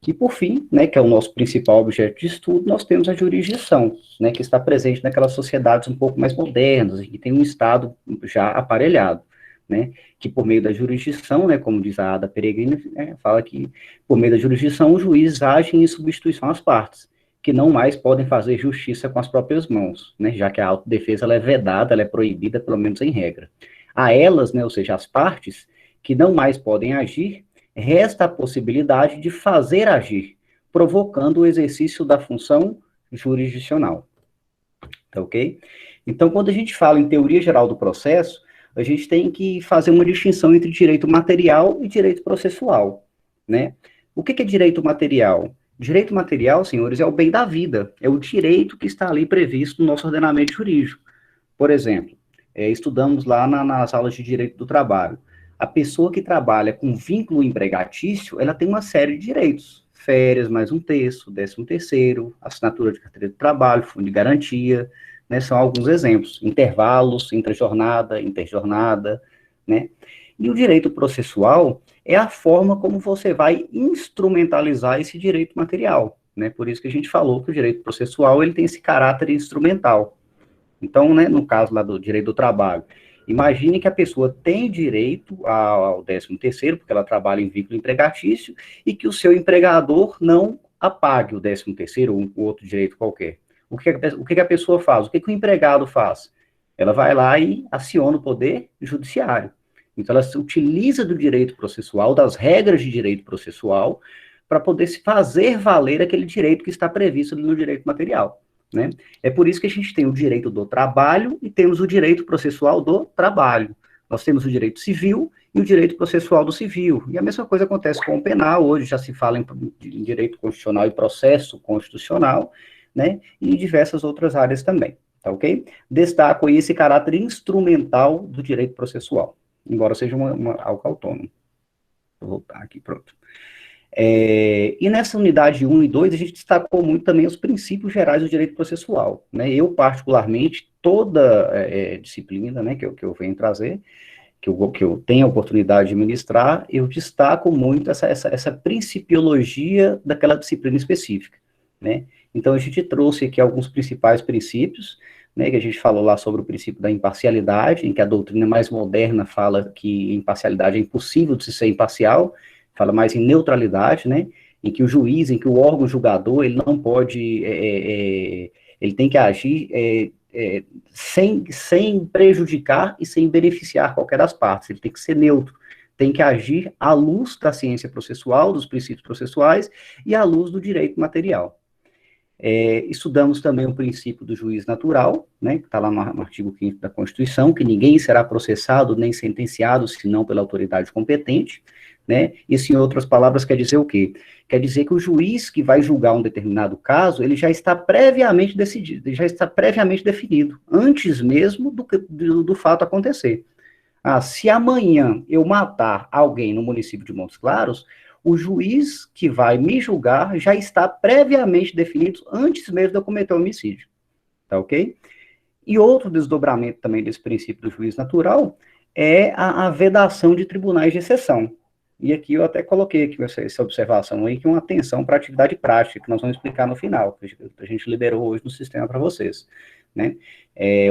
E, por fim, né, que é o nosso principal objeto de estudo, nós temos a jurisdição, né, que está presente naquelas sociedades um pouco mais modernas, que tem um Estado já aparelhado, né, que por meio da jurisdição, né, como diz a Ada Peregrina, né, fala que por meio da jurisdição os juízes agem em substituição às partes, que não mais podem fazer justiça com as próprias mãos, né, já que a autodefesa ela é vedada, ela é proibida, pelo menos em regra. A elas, né, ou seja, as partes, que não mais podem agir, resta a possibilidade de fazer agir, provocando o exercício da função jurisdicional. Tá ok? Então, quando a gente fala em teoria geral do processo, a gente tem que fazer uma distinção entre direito material e direito processual, né? O que é direito material? Direito material, senhores, é o bem da vida, é o direito que está ali previsto no nosso ordenamento jurídico. Por exemplo, estudamos lá nas aulas de direito do trabalho. A pessoa que trabalha com vínculo empregatício, ela tem uma série de direitos. Férias, mais um terço, 13º, assinatura de carteira de trabalho, fundo de garantia, né, são alguns exemplos. Intervalos, intrajornada, interjornada, né? E o direito processual é a forma como você vai instrumentalizar esse direito material, né? Por isso que a gente falou que o direito processual, ele tem esse caráter instrumental. Então, né, no caso lá do direito do trabalho, imagine que a pessoa tem direito ao 13º, porque ela trabalha em vínculo empregatício, e que o seu empregador não apague o 13º ou um outro direito qualquer. O que a pessoa faz? O que o empregado faz? Ela vai lá e aciona o poder judiciário. Então, ela se utiliza do direito processual, das regras de direito processual, para poder se fazer valer aquele direito que está previsto no direito material. Né? É por isso que a gente tem o direito do trabalho e temos o direito processual do trabalho. Nós temos o direito civil e o direito processual do civil. E a mesma coisa acontece com o penal, hoje já se fala em direito constitucional e processo constitucional, né? E em diversas outras áreas também, tá ok? Destaco aí esse caráter instrumental do direito processual, embora seja algo autônomo. Vou voltar aqui, pronto. E nessa unidade 1 e 2, a gente destacou muito também os princípios gerais do direito processual, né? Eu, particularmente, toda disciplina, né, que eu venho trazer, que eu tenho a oportunidade de ministrar, eu destaco muito essa principiologia daquela disciplina específica, né? Então, a gente trouxe aqui alguns principais princípios, né, que a gente falou lá sobre o princípio da imparcialidade, em que a doutrina mais moderna fala que imparcialidade é impossível de se ser imparcial, fala mais em neutralidade, né, em que o juiz, em que o órgão julgador, ele não pode, ele tem que agir sem prejudicar e sem beneficiar qualquer das partes, ele tem que ser neutro, tem que agir à luz da ciência processual, dos princípios processuais e à luz do direito material. Estudamos também o princípio do juiz natural, né, que está lá no artigo 5º da Constituição, que ninguém será processado nem sentenciado, senão pela autoridade competente, né? Isso, em outras palavras, quer dizer o quê? Quer dizer que o juiz que vai julgar um determinado caso, ele já está previamente decidido, ele já está previamente definido, antes mesmo do fato acontecer. Se amanhã eu matar alguém no município de Montes Claros, o juiz que vai me julgar já está previamente definido antes mesmo de eu cometer o homicídio, tá ok? E outro desdobramento também desse princípio do juiz natural é a vedação de tribunais de exceção. E aqui eu até coloquei aqui essa observação aí, que é uma atenção para a atividade prática, que nós vamos explicar no final, que a gente liberou hoje no sistema para vocês, né?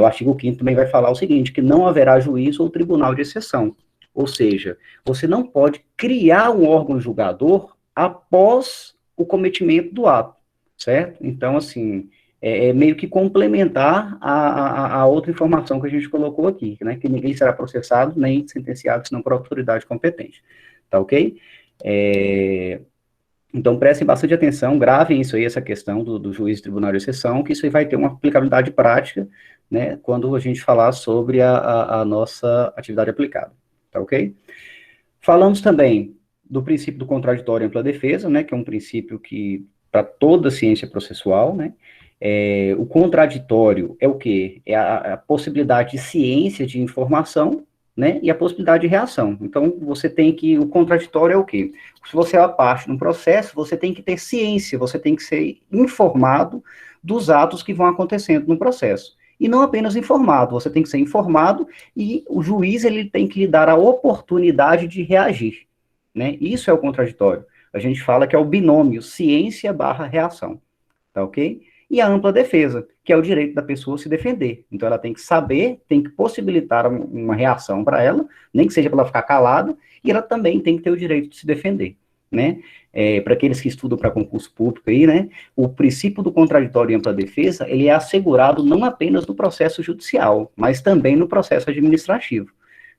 O artigo 5º também vai falar o seguinte, que não haverá juiz ou tribunal de exceção. Ou seja, você não pode criar um órgão julgador após o cometimento do ato, certo? Então, assim, é meio que complementar a outra informação que a gente colocou aqui, né? Que ninguém será processado nem sentenciado, senão por autoridade competente. Tá ok? Então, prestem bastante atenção, gravem isso aí, essa questão do juiz e tribunal de exceção, que isso aí vai ter uma aplicabilidade prática, né, quando a gente falar sobre a nossa atividade aplicada, tá ok? Falamos também do princípio do contraditório e ampla defesa, né, que é um princípio que, para toda a ciência processual, né, o contraditório é o quê? É a possibilidade de ciência de informação, né, e a possibilidade de reação. Então, você tem que, o contraditório é o quê? Se você é a parte no processo, você tem que ter ciência, você tem que ser informado dos atos que vão acontecendo no processo. E não apenas informado, você tem que ser informado e o juiz, ele tem que lhe dar a oportunidade de reagir, né? Isso é o contraditório. A gente fala que é o binômio ciência barra reação, tá ok? E a ampla defesa, que é o direito da pessoa se defender. Então, ela tem que saber, tem que possibilitar uma reação para ela, nem que seja para ela ficar calada, e ela também tem que ter o direito de se defender, né? Para aqueles que estudam para concurso público aí, né? O princípio do contraditório e ampla defesa, ele é assegurado não apenas no processo judicial, mas também no processo administrativo,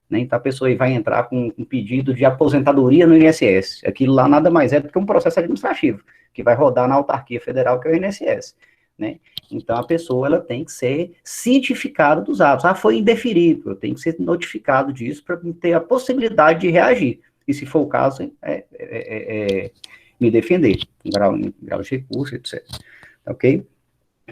né? Então, a pessoa aí vai entrar com um pedido de aposentadoria no INSS. Aquilo lá nada mais é do que um processo administrativo, que vai rodar na autarquia federal, que é o INSS. Né? Então, a pessoa ela tem que ser cientificada dos atos. Ah, foi indeferido, eu tenho que ser notificado disso para ter a possibilidade de reagir. E, se for o caso, me defender, em grau de recurso, etc. Ok?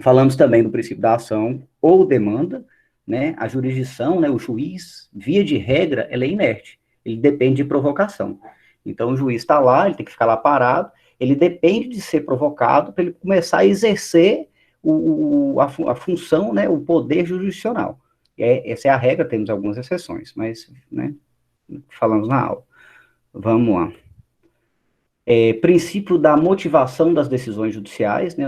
Falamos também do princípio da ação ou demanda, né? A jurisdição, né, o juiz, via de regra, ela é inerte. Ele depende de provocação. Então, o juiz está lá, ele tem que ficar lá parado, ele depende de ser provocado para ele começar a exercer a função, né, o poder jurisdicional. Essa é a regra, temos algumas exceções, mas, né, falamos na aula. Vamos lá. Princípio da motivação das decisões judiciais, né,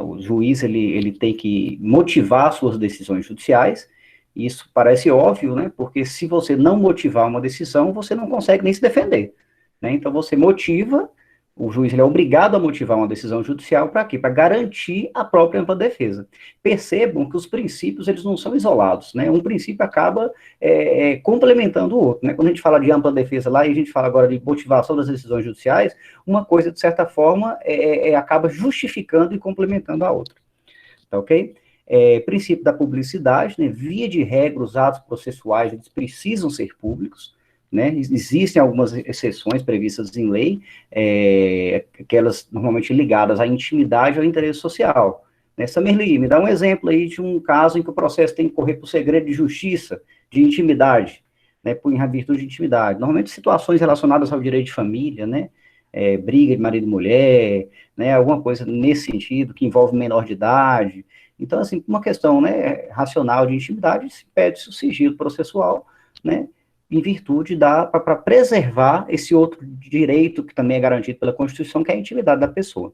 o juiz, ele tem que motivar suas decisões judiciais. Isso parece óbvio, né, porque se você não motivar uma decisão, você não consegue nem se defender, né, então você motiva. O juiz ele é obrigado a motivar uma decisão judicial para quê? Para garantir a própria ampla defesa. Percebam que os princípios, eles não são isolados, né? Um princípio acaba complementando o outro, né? Quando a gente fala de ampla defesa lá, e a gente fala agora de motivação das decisões judiciais, uma coisa, de certa forma, acaba justificando e complementando a outra. Tá ok? Princípio da publicidade, né? Via de regra, os atos processuais, eles precisam ser públicos, né? Existem algumas exceções previstas em lei, aquelas normalmente ligadas à intimidade ou ao interesse social. Né? Samerli, me dá um exemplo aí de um caso em que o processo tem que correr por segredo de justiça, de intimidade, né? Por virtude de intimidade. Normalmente situações relacionadas ao direito de família, né? Briga de marido e mulher, né? Alguma coisa nesse sentido, que envolve menor de idade. Então, assim, uma questão, né, racional de intimidade, se pede-se o sigilo processual, né? Em virtude para preservar esse outro direito que também é garantido pela Constituição, que é a intimidade da pessoa,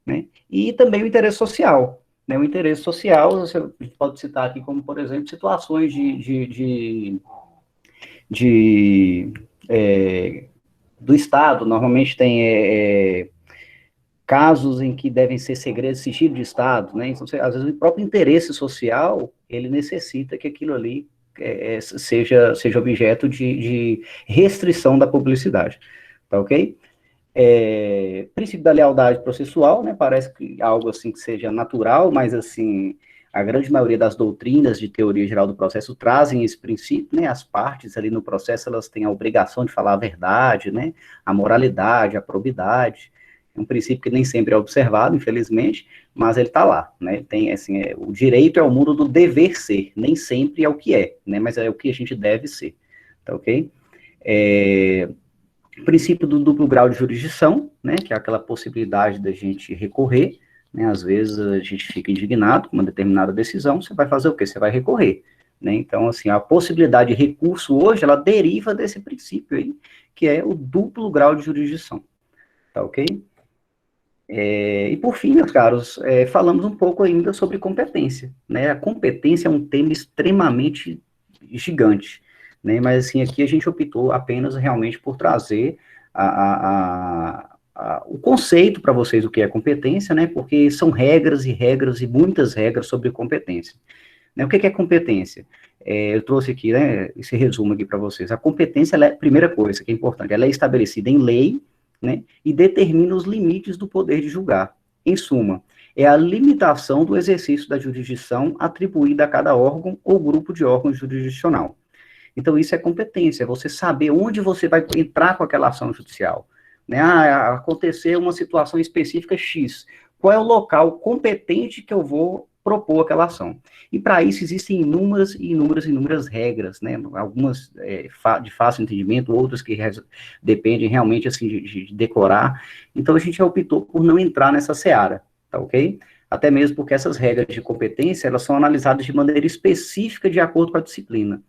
né? E também o interesse social, né? O interesse social, você pode citar aqui como, por exemplo, situações do Estado, normalmente tem casos em que devem ser segredos, sigilo de Estado, né? Então, às vezes, o próprio interesse social, ele necessita que aquilo ali seja objeto de restrição da publicidade, tá ok? Princípio da lealdade processual, né, parece que algo assim que seja natural, mas assim, a grande maioria das doutrinas de teoria geral do processo trazem esse princípio, né, as partes ali no processo, elas têm a obrigação de falar a verdade, né, a moralidade, a probidade. É um princípio que nem sempre é observado, infelizmente, mas ele está lá, né? Tem, assim, o direito é o mundo do dever ser, nem sempre é o que é, né? Mas é o que a gente deve ser, tá ok? Princípio do duplo grau de jurisdição, né? Que é aquela possibilidade da gente recorrer, né? Às vezes a gente fica indignado com uma determinada decisão, você vai fazer o quê? Você vai recorrer, né? Então, assim, a possibilidade de recurso hoje, ela deriva desse princípio aí, que é o duplo grau de jurisdição, tá ok? E por fim, meus caros, falamos um pouco ainda sobre competência, né? A competência é um tema extremamente gigante, né? Mas assim, aqui a gente optou apenas realmente por trazer o conceito para vocês do que é competência, né? Porque são regras e regras e muitas regras sobre competência. Né? O que é competência? Eu trouxe aqui, né, esse resumo aqui para vocês. A competência, ela é a primeira coisa que é importante, ela é estabelecida em lei, né, e determina os limites do poder de julgar. Em suma, é a limitação do exercício da jurisdição atribuída a cada órgão ou grupo de órgãos jurisdicional. Então, isso é competência, é você saber onde você vai entrar com aquela ação judicial. Né? Aconteceu uma situação específica X. Qual é o local competente que eu vou propor aquela ação. E para isso existem inúmeras regras, né? Algumas de fácil entendimento, outras que dependem realmente assim, de decorar. Então a gente optou por não entrar nessa seara, tá ok? Até mesmo porque essas regras de competência, elas são analisadas de maneira específica de acordo com a disciplina.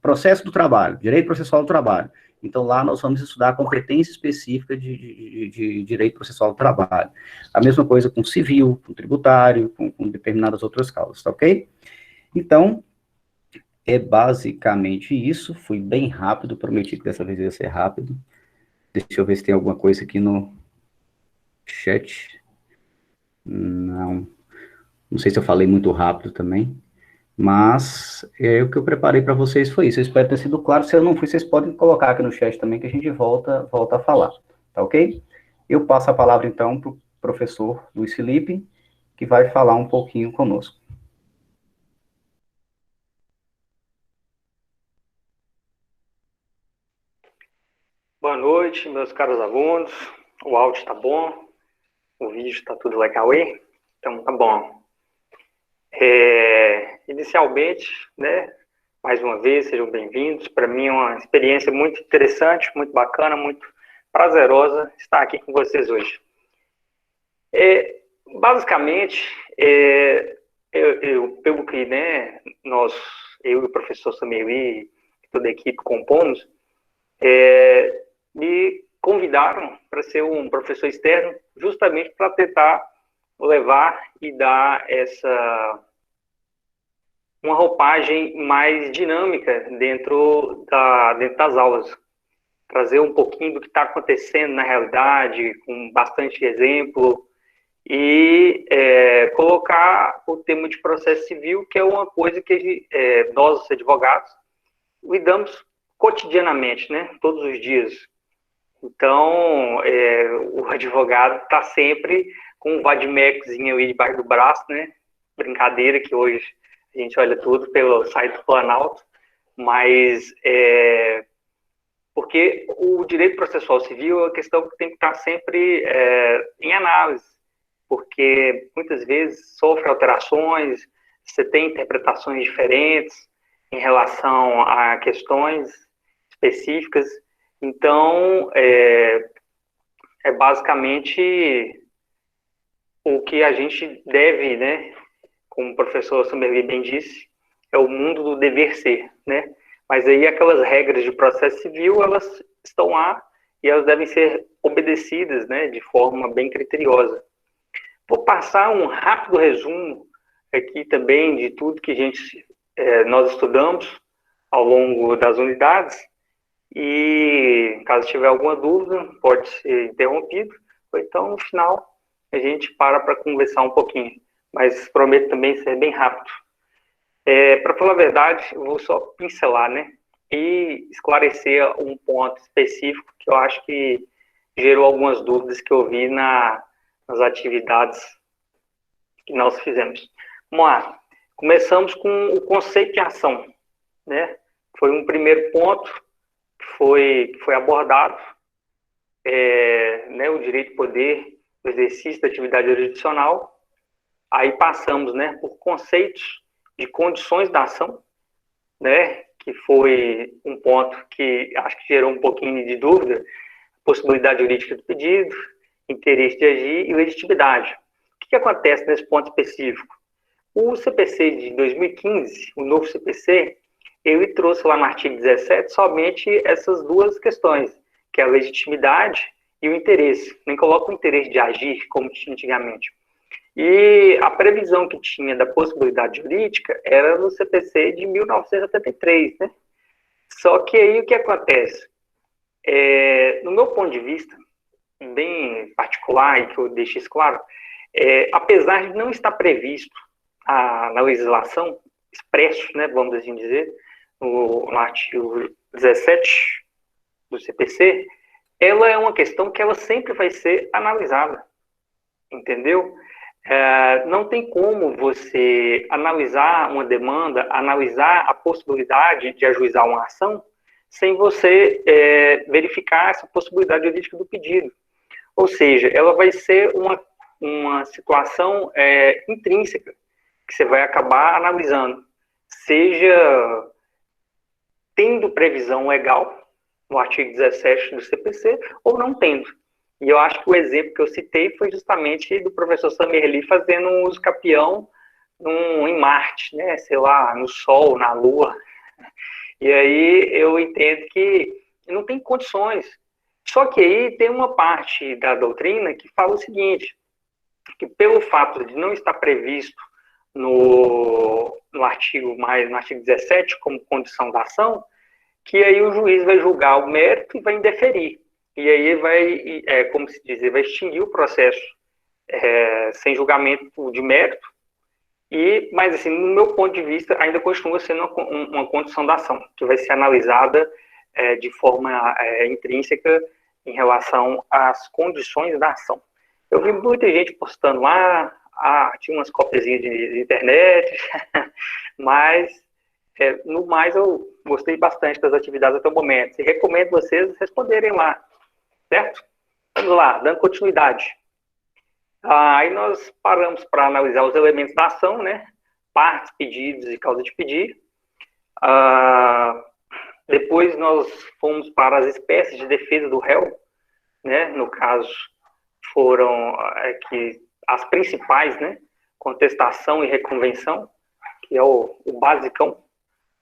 Processo do trabalho, direito processual do trabalho. Então, lá nós vamos estudar a competência específica de direito processual do trabalho. A mesma coisa com civil, com tributário, com determinadas outras causas, tá ok? Então, é basicamente isso. Fui bem rápido, prometi que dessa vez ia ser rápido. Deixa eu ver se tem alguma coisa aqui no chat. Não sei se eu falei muito rápido também. Mas o que eu preparei para vocês foi isso. Eu espero ter sido claro. Se eu não fui, vocês podem colocar aqui no chat também, que a gente volta a falar. Tá ok? Eu passo a palavra, então, para o professor Luiz Felipe, que vai falar um pouquinho conosco. Boa noite, meus caros alunos. O áudio está bom, o vídeo está tudo legal aí? Então, tá bom. Inicialmente, né, mais uma vez, sejam bem-vindos. Para mim é uma experiência muito interessante, muito bacana, muito prazerosa estar aqui com vocês hoje. Basicamente, pelo que, né, eu e o professor Samiri e toda a equipe compomos, me convidaram para ser um professor externo, justamente para tentar levar e dar uma roupagem mais dinâmica dentro das aulas. Trazer um pouquinho do que está acontecendo na realidade, com bastante exemplo, e colocar o tema de processo civil, que é uma coisa que nós, advogados, lidamos cotidianamente, né? Todos os dias. Então, o advogado está sempre com um vademecumzinho aí debaixo do braço, né? Brincadeira que hoje a gente olha tudo pelo site do Planalto, mas porque o direito processual civil é uma questão que tem que estar sempre em análise, porque muitas vezes sofre alterações, você tem interpretações diferentes em relação a questões específicas. Então, basicamente o que a gente deve, né, como o professor Samiri bem disse, é o mundo do dever ser, né? Mas aí aquelas regras de processo civil, elas estão lá e elas devem ser obedecidas, né, de forma bem criteriosa. Vou passar um rápido resumo aqui também de tudo que nós estudamos ao longo das unidades, e caso tiver alguma dúvida, pode ser interrompido, ou então no final a gente para conversar um pouquinho, mas prometo também ser bem rápido. Para falar a verdade, eu vou só pincelar, né, e esclarecer um ponto específico que eu acho que gerou algumas dúvidas que eu vi nas atividades que nós fizemos. Vamos lá. Começamos com o conceito de ação, né? Foi um primeiro ponto que foi abordado, né, o direito de poder, o exercício da atividade jurisdicional. Aí passamos, né, por conceitos de condições da ação, né, que foi um ponto que acho que gerou um pouquinho de dúvida, possibilidade jurídica do pedido, interesse de agir e legitimidade. O que acontece nesse ponto específico? O CPC de 2015, o novo CPC, ele trouxe lá no artigo 17 somente essas duas questões, que é a legitimidade e o interesse. Nem coloca o interesse de agir, como tinha antigamente. E a previsão que tinha da possibilidade jurídica era no CPC de 1973, né? Só que aí o que acontece? No meu ponto de vista, bem particular, e que eu deixo isso claro, apesar de não estar previsto na legislação, expresso, né, vamos assim dizer, no artigo 17 do CPC, ela é uma questão que ela sempre vai ser analisada, entendeu? Não tem como você analisar uma demanda, analisar a possibilidade de ajuizar uma ação, sem você verificar essa possibilidade jurídica do pedido. Ou seja, ela vai ser uma situação intrínseca que você vai acabar analisando, seja tendo previsão legal, no artigo 17 do CPC, ou não tendo. E eu acho que o exemplo que eu citei foi justamente do professor Samerli fazendo um uso capião em Marte, né? Sei lá, no Sol, na Lua. E aí eu entendo que não tem condições. Só que aí tem uma parte da doutrina que fala o seguinte, que pelo fato de não estar previsto no artigo 17 como condição da ação, que aí o juiz vai julgar o mérito e vai indeferir. E aí vai, como se diz, vai extinguir o processo sem julgamento de mérito, mas assim, no meu ponto de vista, ainda continua sendo uma condição da ação, que vai ser analisada de forma intrínseca em relação às condições da ação. Eu vi muita gente postando lá, tinha umas copiazinhas de internet, mas no mais eu gostei bastante das atividades até o momento. E recomendo vocês responderem lá, certo? Vamos lá, dando continuidade. Aí nós paramos para analisar os elementos da ação, né? Partes, pedidos e causa de pedir. Depois nós fomos para as espécies de defesa do réu, né? No caso, foram as principais, né? Contestação e reconvenção, que é o basicão.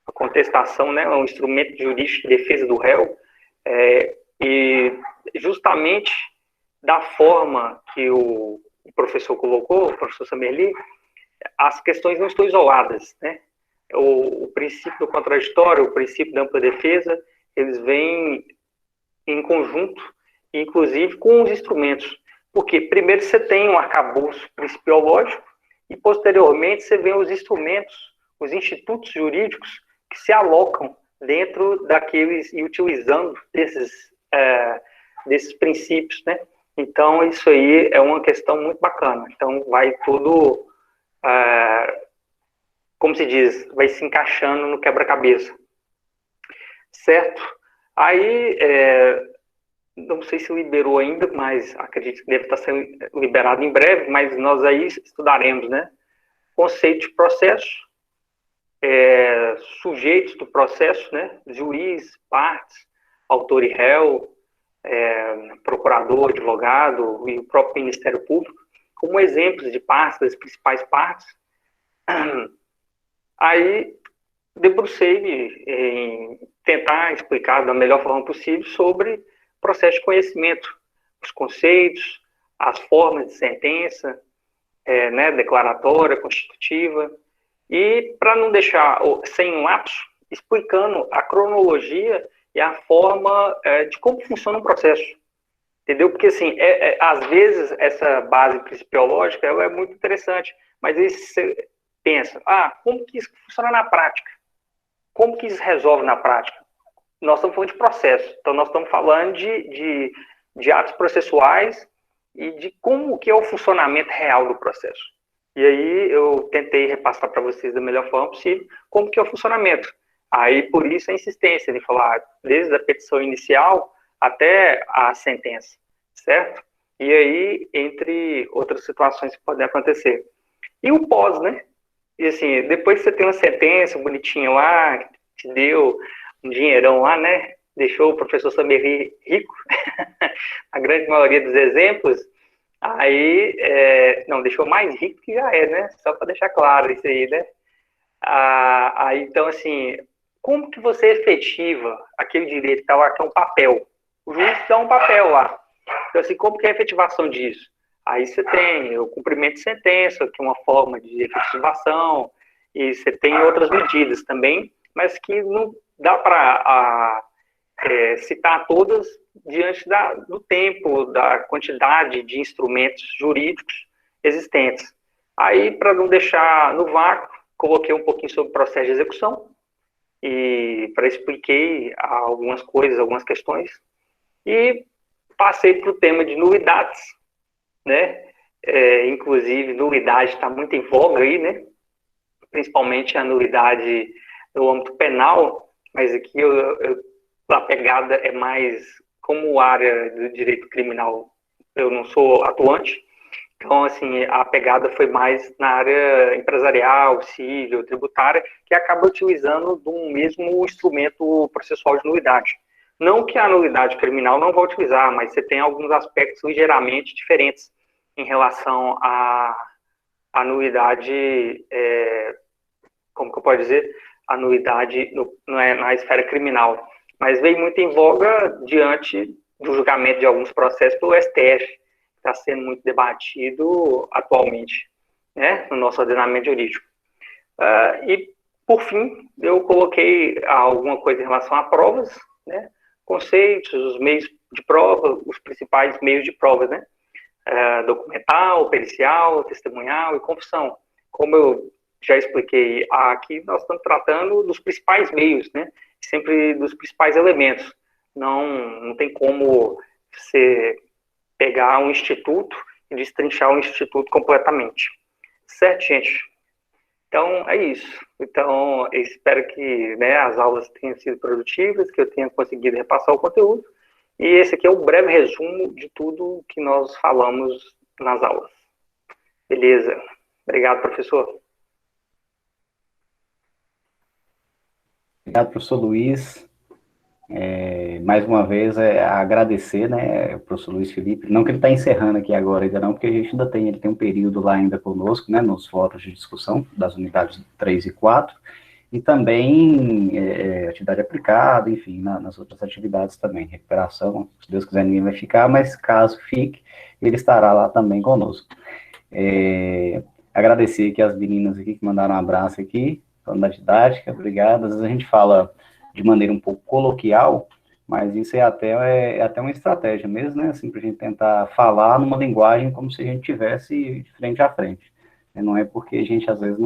A contestação, né? É um instrumento jurídico de defesa do réu, e justamente da forma que o professor colocou, o professor Samerli, as questões não estão isoladas, né? O princípio do contraditório, o princípio da ampla defesa, eles vêm em conjunto, inclusive com os instrumentos. Porque primeiro você tem um arcabouço principiológico e posteriormente você vê os instrumentos, os institutos jurídicos que se alocam dentro daqueles e utilizando desses princípios, né? Então, isso aí é uma questão muito bacana. Então, vai tudo, como se diz, vai se encaixando no quebra-cabeça. Certo? Aí, não sei se liberou ainda, mas acredito que deve estar sendo liberado em breve, mas nós aí estudaremos, né? Conceito de processo, sujeitos do processo, né? Juiz, partes, autor e réu, procurador, advogado e o próprio Ministério Público, como exemplos de partes, das principais partes. Aí, debrucei em tentar explicar da melhor forma possível sobre processo de conhecimento, os conceitos, as formas de sentença, né, declaratória, constitutiva, e para não deixar sem um lapso, explicando a cronologia e a forma de como funciona o processo, entendeu? Porque, assim, às vezes, essa base principiológica ela é muito interessante, mas aí você pensa, como que isso funciona na prática? Como que isso resolve na prática? Nós estamos falando de processo, então nós estamos falando de atos processuais e de como que é o funcionamento real do processo. E aí eu tentei repassar para vocês da melhor forma possível como que é o funcionamento. Aí, por isso, a insistência de falar desde a petição inicial até a sentença, certo? E aí, entre outras situações que podem acontecer. E o pós, né? E assim, depois que você tem uma sentença bonitinha lá, que te deu um dinheirão lá, né? Deixou o professor Samerli rico, a grande maioria dos exemplos, aí, não, deixou mais rico que já né? Só para deixar claro isso aí, né? Aí, então, assim, como que você efetiva aquele direito que está lá, que é um papel? O juiz dá um papel lá. Então, assim, como que é a efetivação disso? Aí você tem o cumprimento de sentença, que é uma forma de efetivação, e você tem outras medidas também, mas que não dá para citar todas diante do tempo, da quantidade de instrumentos jurídicos existentes. Aí, para não deixar no vácuo, coloquei um pouquinho sobre o processo de execução, e expliquei algumas coisas, algumas questões, e passei para o tema de nulidades, né? Inclusive, nulidade está muito em voga aí, né? Principalmente a nulidade no âmbito penal, mas aqui a pegada é mais, como área do direito criminal, eu não sou atuante, Então, assim, a pegada foi mais na área empresarial, civil, tributária, que acaba utilizando de um mesmo instrumento processual de nulidade. Não que a nulidade criminal não vá utilizar, mas você tem alguns aspectos ligeiramente diferentes em relação à nulidade, como que eu posso dizer? A nulidade na esfera criminal. Mas veio muito em voga diante do julgamento de alguns processos do STF, está sendo muito debatido atualmente, né, no nosso ordenamento jurídico. E, por fim, eu coloquei alguma coisa em relação a provas, né, conceitos, os meios de prova, os principais meios de provas, né, documental, pericial, testemunhal e confissão. Como eu já expliquei aqui, nós estamos tratando dos principais meios, né, sempre dos principais elementos. Não tem como você pegar um instituto e destrinchar o instituto completamente. Certo, gente? Então, é isso. Então, eu espero que, né, as aulas tenham sido produtivas, que eu tenha conseguido repassar o conteúdo. E esse aqui é um breve resumo de tudo que nós falamos nas aulas. Beleza. Obrigado, professor. Obrigado, professor Luiz. Mais uma vez, agradecer, né, o professor Luiz Felipe, não que ele está encerrando aqui agora ainda não, porque a gente ele tem um período lá ainda conosco, né, nos votos de discussão das unidades 3 e 4, e também atividade aplicada, enfim, nas outras atividades também, recuperação, se Deus quiser ninguém vai ficar, mas caso fique, ele estará lá também conosco. Agradecer aqui as meninas aqui que mandaram um abraço aqui, falando da didática, obrigado. Às vezes a gente fala de maneira um pouco coloquial, mas isso é até uma estratégia mesmo, né, assim, para a gente tentar falar numa linguagem como se a gente tivesse de frente a frente. Não é porque a gente, às vezes,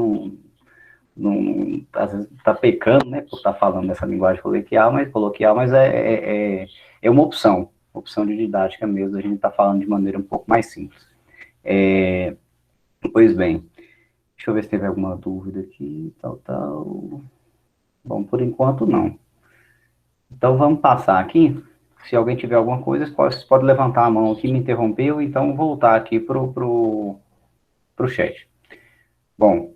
às vezes está pecando, né, por estar falando dessa linguagem coloquial, mas é uma opção de didática mesmo, a gente está falando de maneira um pouco mais simples. Pois bem, deixa eu ver se teve alguma dúvida aqui, tal. Bom, por enquanto não. Então, vamos passar aqui. Se alguém tiver alguma coisa, vocês podem levantar a mão aqui, me interrompeu, então voltar aqui para o chat. Bom,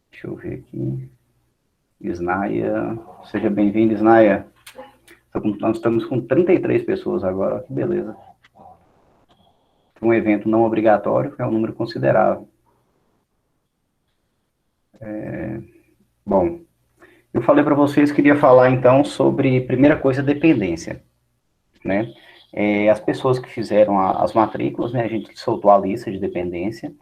deixa eu ver aqui. Isnaia, seja bem-vindo, Isnaia. Nós estamos com 33 pessoas agora, que beleza. Um evento não obrigatório é um número considerável. Bom, eu falei para vocês que queria falar, então, sobre, primeira coisa, dependência, né? As pessoas que fizeram as matrículas, né, a gente soltou a lista de dependência,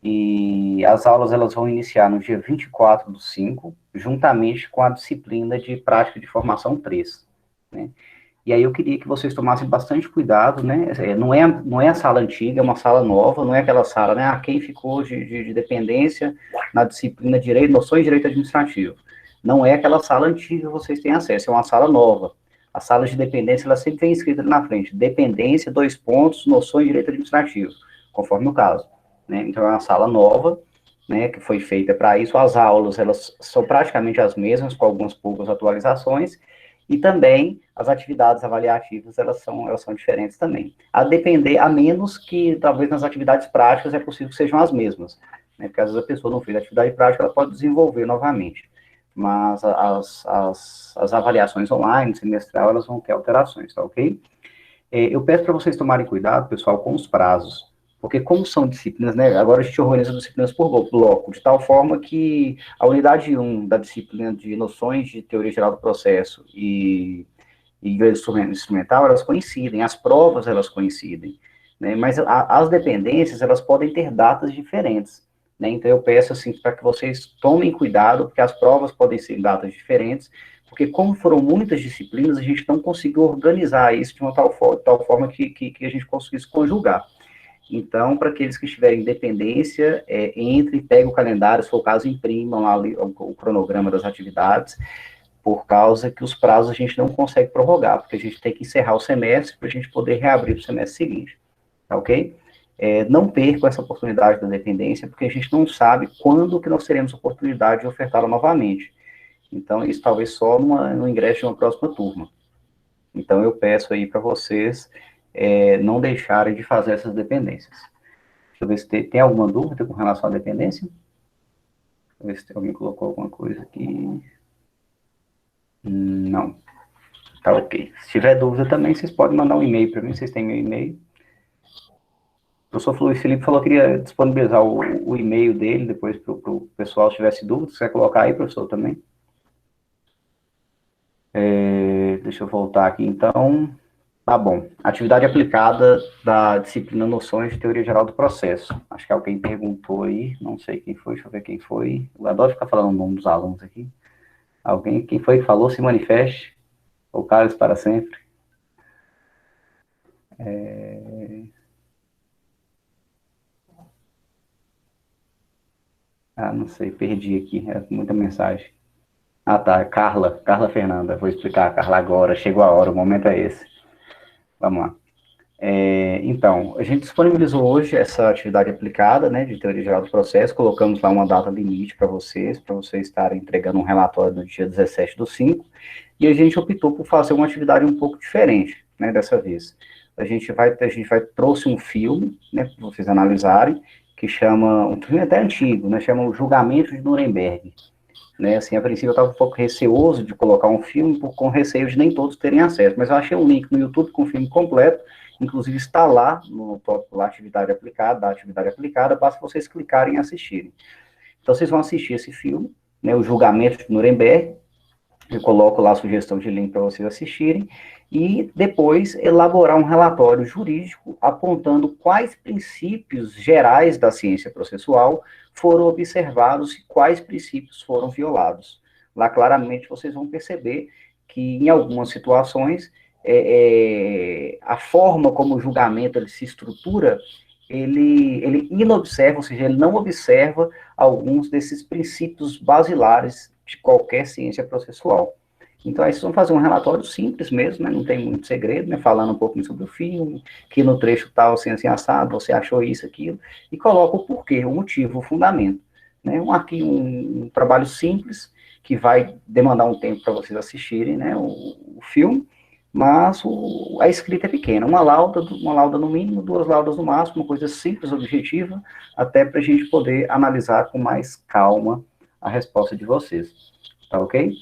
e as aulas, elas vão iniciar no dia 24/5, juntamente com a disciplina de prática de formação 3, né? E aí eu queria que vocês tomassem bastante cuidado, né? Não é a sala antiga, é uma sala nova, não é aquela sala, né? Quem ficou de dependência na disciplina de direito, noções de direito administrativo. Não é aquela sala antiga que vocês têm acesso, é uma sala nova. A sala de dependência, ela sempre vem escrita ali na frente, dependência, noções de direito administrativo, conforme o caso, né? Então, é uma sala nova, né, que foi feita para isso. As aulas, elas são praticamente as mesmas, com algumas poucas atualizações, e também as atividades avaliativas, elas são diferentes também. A menos que, talvez, nas atividades práticas, é possível que sejam as mesmas, né, porque às vezes a pessoa não fez atividade prática, ela pode desenvolver novamente. Mas as avaliações online, semestral, elas vão ter alterações, tá ok? Eu peço para vocês tomarem cuidado, pessoal, com os prazos, porque como são disciplinas, né, agora a gente organiza disciplinas por bloco, de tal forma que a unidade 1 da disciplina de noções de teoria geral do processo e direito instrumental, elas coincidem, as provas, elas coincidem, né, mas as dependências, elas podem ter datas diferentes, né, então eu peço, assim, para que vocês tomem cuidado, porque as provas podem ser em datas diferentes, porque como foram muitas disciplinas, a gente não conseguiu organizar isso de uma tal forma que a gente conseguisse conjugar. Então, para aqueles que estiverem em dependência, entre e pegue o calendário, se for o caso, imprimam lá o cronograma das atividades, por causa que os prazos a gente não consegue prorrogar, porque a gente tem que encerrar o semestre para a gente poder reabrir o semestre seguinte, tá ok? Não percam essa oportunidade da dependência, porque a gente não sabe quando que nós teremos oportunidade de ofertá-la novamente. Então, isso talvez só no ingresso de uma próxima turma. Então, eu peço aí para vocês não deixarem de fazer essas dependências. Deixa eu ver se tem alguma dúvida com relação à dependência. Deixa eu ver se alguém colocou alguma coisa aqui. Não. Tá ok. Se tiver dúvida também, vocês podem mandar um e-mail para mim, vocês têm meu e-mail. O professor Luiz Felipe falou que queria disponibilizar o e-mail dele depois para o pessoal, se tivesse dúvida. Você quer colocar aí, professor, também? Deixa eu voltar aqui, então. Tá bom. Atividade aplicada da disciplina Noções de Teoria Geral do Processo. Acho que alguém perguntou aí, não sei quem foi, deixa eu ver quem foi. Eu adoro ficar falando o nome dos alunos aqui. Alguém, quem foi que falou, se manifeste. Ou Carlos para sempre. Não sei, perdi aqui, é muita mensagem. Tá, Carla Fernanda, vou explicar, Carla, agora, chegou a hora, o momento é esse. Vamos lá. Então, a gente disponibilizou hoje essa atividade aplicada, né, de teoria geral do processo, colocamos lá uma data limite para vocês estarem entregando um relatório no dia 17/5, e a gente optou por fazer uma atividade um pouco diferente, né, dessa vez. A gente trouxe um filme, né, para vocês analisarem, que chama, um filme até antigo, né, chama O Julgamento de Nuremberg. Né, assim, a princípio eu estava um pouco receoso de colocar um filme, com receio de nem todos terem acesso, mas eu achei um link no YouTube com o filme completo, inclusive está lá, no tópico lá, atividade aplicada, basta vocês clicarem e assistirem. Então vocês vão assistir esse filme, né, O Julgamento de Nuremberg, eu coloco lá a sugestão de link para vocês assistirem, e depois elaborar um relatório jurídico apontando quais princípios gerais da ciência processual foram observados e quais princípios foram violados. Lá, claramente, vocês vão perceber que, em algumas situações, a forma como o julgamento ele se estrutura, ele inobserva, ou seja, ele não observa alguns desses princípios basilares de qualquer ciência processual. Então, aí vocês vão fazer um relatório simples mesmo, né, não tem muito segredo, né, falando um pouquinho sobre o filme, que no trecho tal, assim, assado, você achou isso, aquilo, e coloca o porquê, o motivo, o fundamento. Né, aqui um trabalho simples, que vai demandar um tempo para vocês assistirem, né, o filme, mas a escrita é pequena, uma lauda no mínimo, 2 laudas no máximo, uma coisa simples, objetiva, até para a gente poder analisar com mais calma a resposta de vocês, tá ok?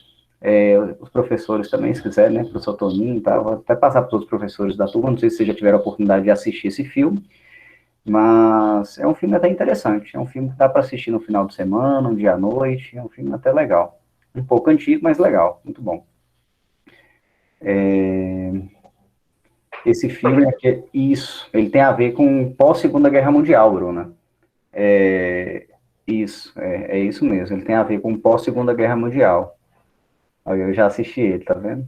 Os professores também, se quiser, né, professor Toninho, tá, vou até passar para os professores da turma, não sei se vocês já tiveram a oportunidade de assistir esse filme, mas é um filme até interessante, é um filme que dá para assistir no final de semana, um dia à noite, é um filme até legal, um pouco antigo, mas legal, muito bom. Esse filme, ele tem a ver com pós-Segunda Guerra Mundial, Bruna. É isso mesmo, ele tem a ver com pós-Segunda Guerra Mundial. Eu já assisti ele, tá vendo?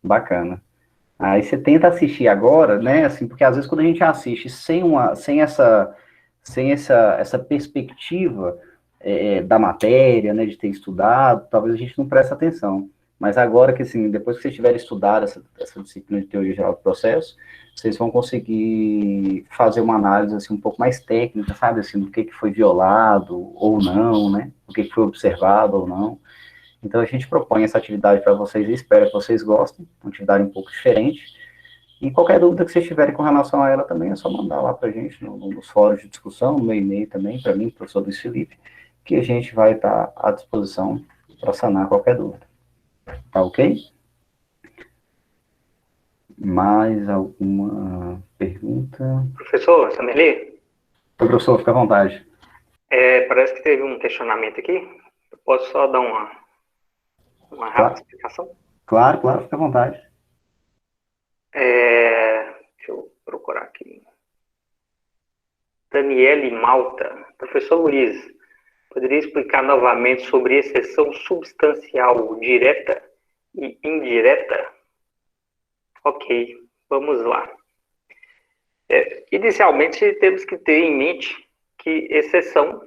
Bacana. Aí você tenta assistir agora, né, assim, porque às vezes quando a gente assiste sem essa perspectiva da matéria, né, de ter estudado, talvez a gente não preste atenção. Mas agora que, assim, depois que vocês tiverem estudado essa disciplina de teoria geral do processo, vocês vão conseguir fazer uma análise, assim, um pouco mais técnica, sabe, assim, do que foi violado ou não, né, o que foi observado ou não. Então, a gente propõe essa atividade para vocês e espero que vocês gostem, uma atividade um pouco diferente. E qualquer dúvida que vocês tiverem com relação a ela também, é só mandar lá para a gente, nos fóruns de discussão, no meu e-mail também, para mim, professor Luiz Felipe, que a gente vai estar à disposição para sanar qualquer dúvida. Tá ok? Mais alguma pergunta? Professor Sameli? Professor, fica à vontade. Parece que teve um questionamento aqui. Eu posso só dar uma rápida explicação? Claro, fica à vontade. Deixa eu procurar aqui. Daniele Malta. Professor Luiz, poderia explicar novamente sobre exceção substancial direta e indireta? Ok, vamos lá. Inicialmente, temos que ter em mente que exceção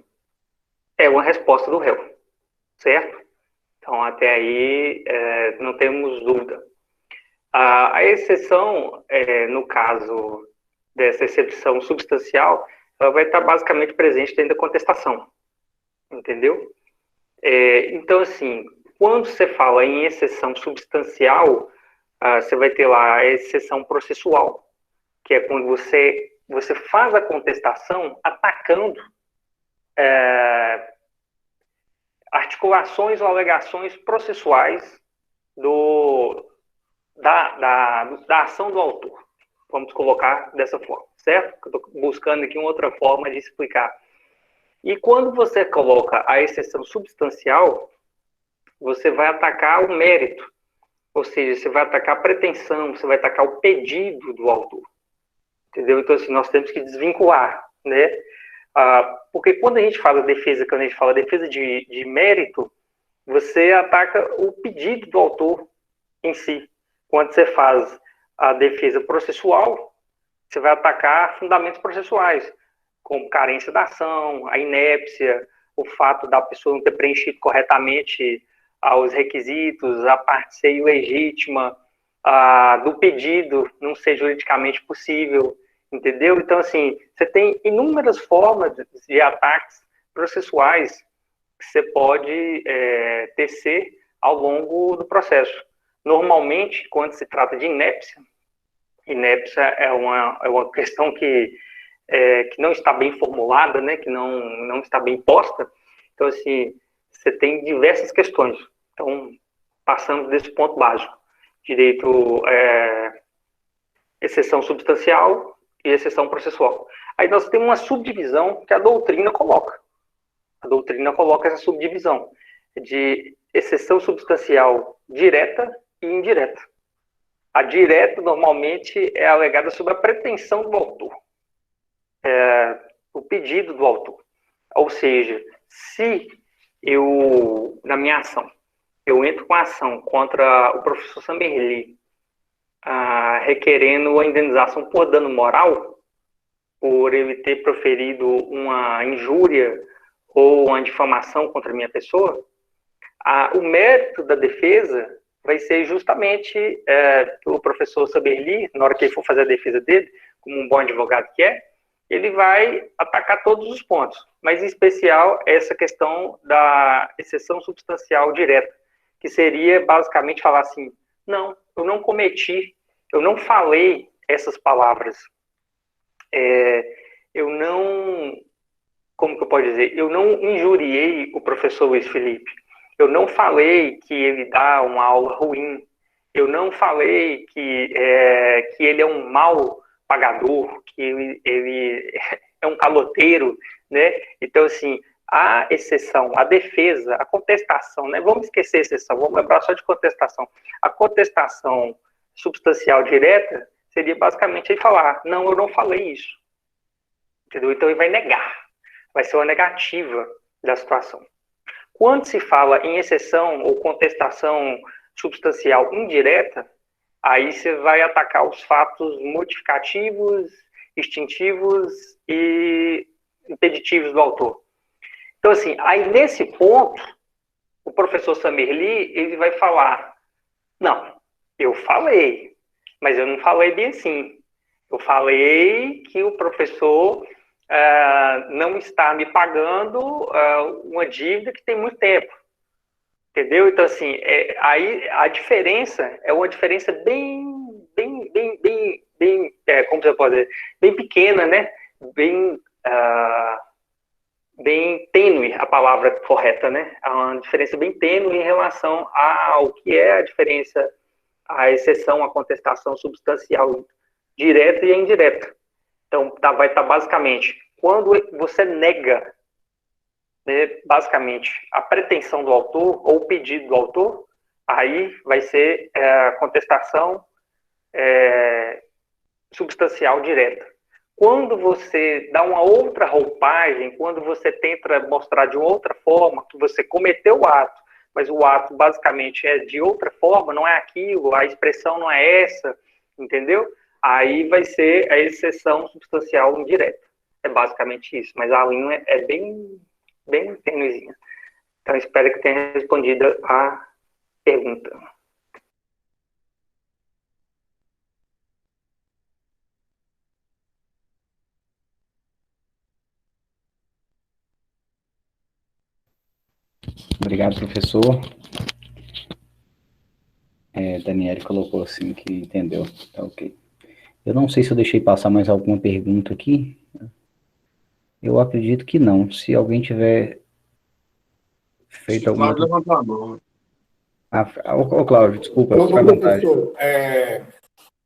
é uma resposta do réu, certo? Então, até aí, não temos dúvida. A exceção, no caso dessa excepção substancial, ela vai estar basicamente presente dentro da contestação, entendeu? Então, assim, quando você fala em exceção substancial, você vai ter lá a exceção processual, que é quando você faz a contestação atacando articulações ou alegações processuais da ação do autor. Vamos colocar dessa forma, certo? Eu estou buscando aqui uma outra forma de explicar. E quando você coloca a exceção substancial, você vai atacar o mérito, ou seja, você vai atacar a pretensão, você vai atacar o pedido do autor. Entendeu? Então, assim, nós temos que desvincular, né? Porque quando a gente fala defesa, quando a gente fala defesa de mérito, você ataca o pedido do autor em si. Quando você faz a defesa processual, você vai atacar fundamentos processuais, como carência da ação, a inépcia, o fato da pessoa não ter preenchido corretamente os requisitos, a parte ser ilegítima, do pedido não ser juridicamente possível, entendeu? Então, assim, você tem inúmeras formas de ataques processuais que você pode tecer ao longo do processo. Normalmente, quando se trata de inépcia é uma questão que não está bem formulada, né, que não está bem posta. Então, assim, você tem diversas questões. Então, passamos desse ponto básico. Direito, exceção substancial e exceção processual. Aí nós temos uma subdivisão que a doutrina coloca. A doutrina coloca essa subdivisão de exceção substancial direta e indireta. A direta, normalmente, é alegada sobre a pretensão do autor, o pedido do autor. Ou seja, se eu, na minha ação, eu entro com a ação contra o professor Samerli, requerendo a indenização por dano moral, por ele ter proferido uma injúria ou uma difamação contra a minha pessoa, o mérito da defesa vai ser justamente o professor Samerli, na hora que ele for fazer a defesa dele, como um bom advogado que é, ele vai atacar todos os pontos, mas em especial essa questão da exceção substancial direta, que seria basicamente falar assim, não, eu não cometi, eu não falei essas palavras, eu não, como que eu posso dizer, eu não injuriei o professor Luiz Felipe, eu não falei que ele dá uma aula ruim, eu não falei que ele é um mau pagador, que ele é um caloteiro, né? Então, assim, a exceção, a defesa, a contestação, né? Vamos esquecer a exceção, vamos lembrar só de contestação. A contestação substancial direta seria basicamente ele falar, não, eu não falei isso. Entendeu? Então, ele vai negar. Vai ser uma negativa da situação. Quando se fala em exceção ou contestação substancial indireta, aí você vai atacar os fatos modificativos, extintivos e impeditivos do autor. Então, assim, aí nesse ponto, o professor Samerli, ele vai falar, não, eu falei, mas eu não falei bem assim. Eu falei que o professor não está me pagando uma dívida que tem muito tempo. Entendeu? Então, assim, aí a diferença é uma diferença bem como você pode dizer, bem pequena, né? Bem tênue, a palavra correta, né? Há uma diferença bem tênue em relação ao que é a diferença, a exceção, a contestação substancial direta e indireta. Então, vai estar basicamente, quando você nega, né, basicamente, a pretensão do autor ou o pedido do autor, aí vai ser a contestação substancial direta. Quando você dá uma outra roupagem, quando você tenta mostrar de outra forma que você cometeu o ato, mas o ato basicamente é de outra forma, não é aquilo, a expressão não é essa, entendeu? Aí vai ser a exceção substancial indireta. É basicamente isso, mas a linha é bem tênuezinha. Então, espero que tenha respondido a pergunta. Obrigado, professor. Daniele colocou assim que entendeu. Tá ok. Eu não sei se eu deixei passar mais alguma pergunta aqui. Eu acredito que não. Se alguém tiver feito alguma Cláudio outra... levantou a mão. Ô, Cláudio, desculpa, fica à vontade. Professor,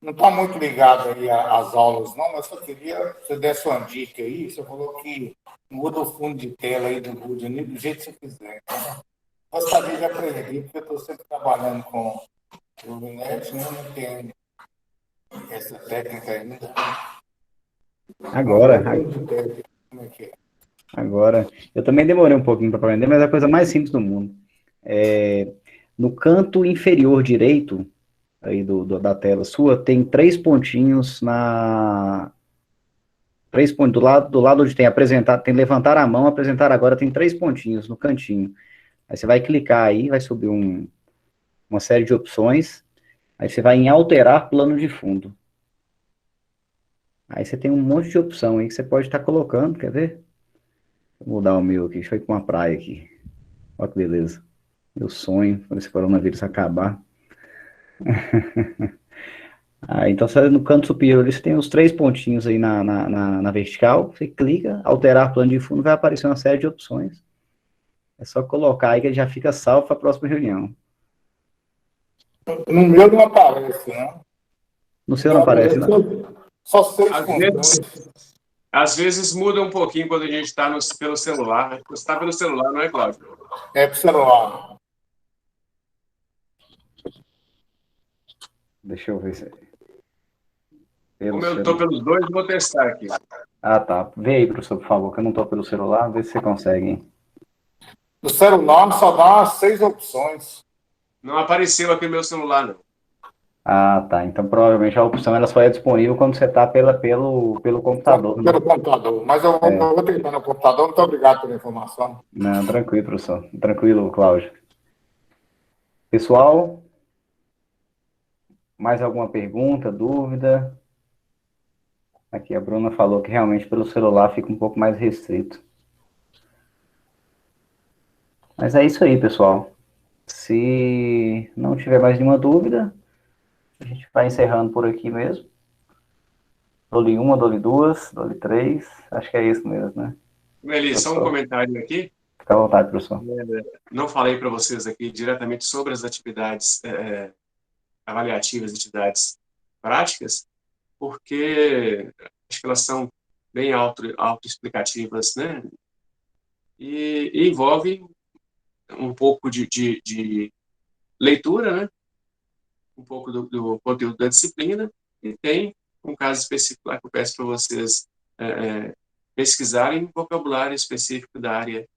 não está muito ligado aí às aulas, não, mas só queria que você desse uma dica aí. Você falou que muda o fundo de tela aí do Google do jeito que você quiser. Então, gostaria de aprender, porque eu estou sempre trabalhando com o Luminet, né? Não tenho essa técnica ainda. Agora, Como é que é? agora. Eu também demorei um pouquinho para aprender, mas é a coisa mais simples do mundo. No canto inferior direito aí da tela sua, tem 3 pontinhos na... 3 pontos do lado onde tem apresentar, tem levantar a mão, apresentar agora, tem 3 pontinhos no cantinho. Aí você vai clicar aí, vai subir uma série de opções, aí você vai em alterar plano de fundo. Aí você tem um monte de opção aí que você pode estar colocando, quer ver? Vou mudar o meu aqui, deixa eu ir com uma praia aqui. Olha que beleza. Meu sonho, quando esse coronavírus acabar. Então, no canto superior, você tem os 3 pontinhos aí na vertical, você clica, alterar plano de fundo, vai aparecer uma série de opções. É só colocar aí que ele já fica salvo para a próxima reunião. No meu não aparece, não. No seu não aparece, não? Só 6 pontos. Às vezes muda um pouquinho quando a gente está pelo celular. Você está pelo celular, não é, Cláudio? É pro celular. Deixa eu ver se... Como eu estou pelos dois, vou testar aqui. Ah, tá. Vê aí, professor, por favor, que eu não estou pelo celular, vê se você consegue. No celular só dá 6 opções. Não apareceu aqui no meu celular, não. Ah, tá. Então, provavelmente a opção ela só é disponível quando você está pelo computador. Pelo computador. Mas eu vou tentar no computador. Muito obrigado pela informação. Não, tranquilo, professor. Tranquilo, Cláudio. Pessoal, mais alguma pergunta, dúvida? Aqui a Bruna falou que realmente pelo celular fica um pouco mais restrito. Mas é isso aí, pessoal. Se não tiver mais nenhuma dúvida, a gente vai encerrando por aqui mesmo. Dou-lhe 1, dou-lhe 2, dou-lhe 3. Acho que é isso mesmo, né? Eli, só um comentário aqui. Fica à vontade, professor. Não falei para vocês aqui diretamente sobre as atividades avaliativas, atividades práticas, porque acho que elas são bem autoexplicativas, né? E envolve um pouco de leitura, né? Um pouco do conteúdo da disciplina, e tem um caso específico lá que eu peço para vocês pesquisarem vocabulário específico da área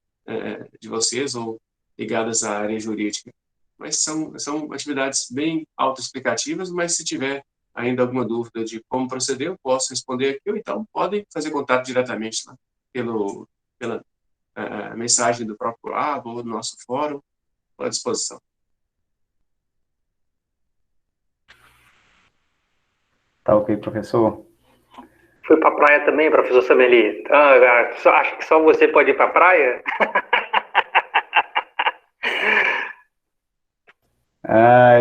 de vocês ou ligadas à área jurídica. Mas são atividades bem autoexplicativas, mas se tiver ainda alguma dúvida de como proceder, eu posso responder aqui, ou então podem fazer contato diretamente lá pela mensagem do próprio Lab ou do nosso fórum, à disposição. Tá ok, professor? Foi para a praia também, professor Sameli? Acho que só você pode ir para a praia?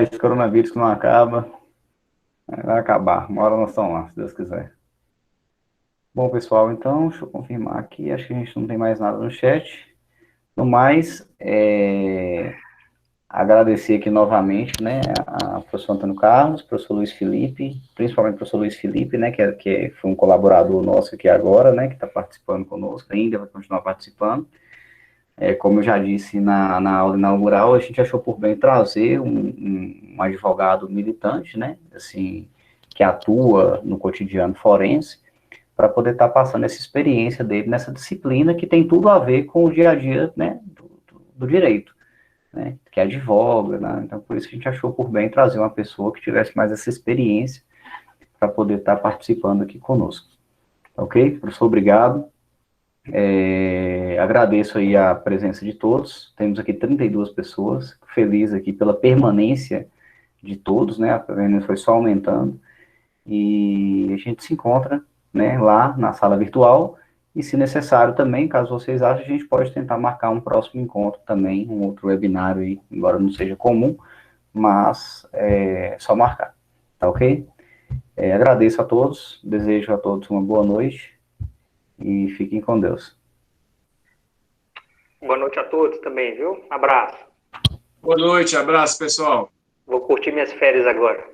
Esse coronavírus que não acaba. Vai acabar. Uma hora nós estamos lá, se Deus quiser. Bom, pessoal, então, deixa eu confirmar aqui. Acho que a gente não tem mais nada no chat. No mais, agradecer aqui novamente, né, a professor Antônio Carlos, professor Luiz Felipe, principalmente o professor Luiz Felipe, né, que foi um colaborador nosso aqui agora, né, que está participando conosco ainda, vai continuar participando. Como eu já disse na aula inaugural, a gente achou por bem trazer um advogado militante, né, assim, que atua no cotidiano forense, para poder estar passando essa experiência dele nessa disciplina que tem tudo a ver com o dia a dia, né, do direito, né, que advoga, né, então por isso que a gente achou por bem trazer uma pessoa que tivesse mais essa experiência para poder estar participando aqui conosco. Ok? Professor, obrigado. Agradeço aí a presença de todos, temos aqui 32 pessoas, feliz aqui pela permanência de todos, né, a permanência foi só aumentando, e a gente se encontra, né, lá na sala virtual, e se necessário também, caso vocês achem, a gente pode tentar marcar um próximo encontro também, um outro webinário aí, embora não seja comum, mas é só marcar, tá ok? Agradeço a todos, desejo a todos uma boa noite e fiquem com Deus. Boa noite a todos também, viu? Abraço. Boa noite, abraço, pessoal. Vou curtir minhas férias agora.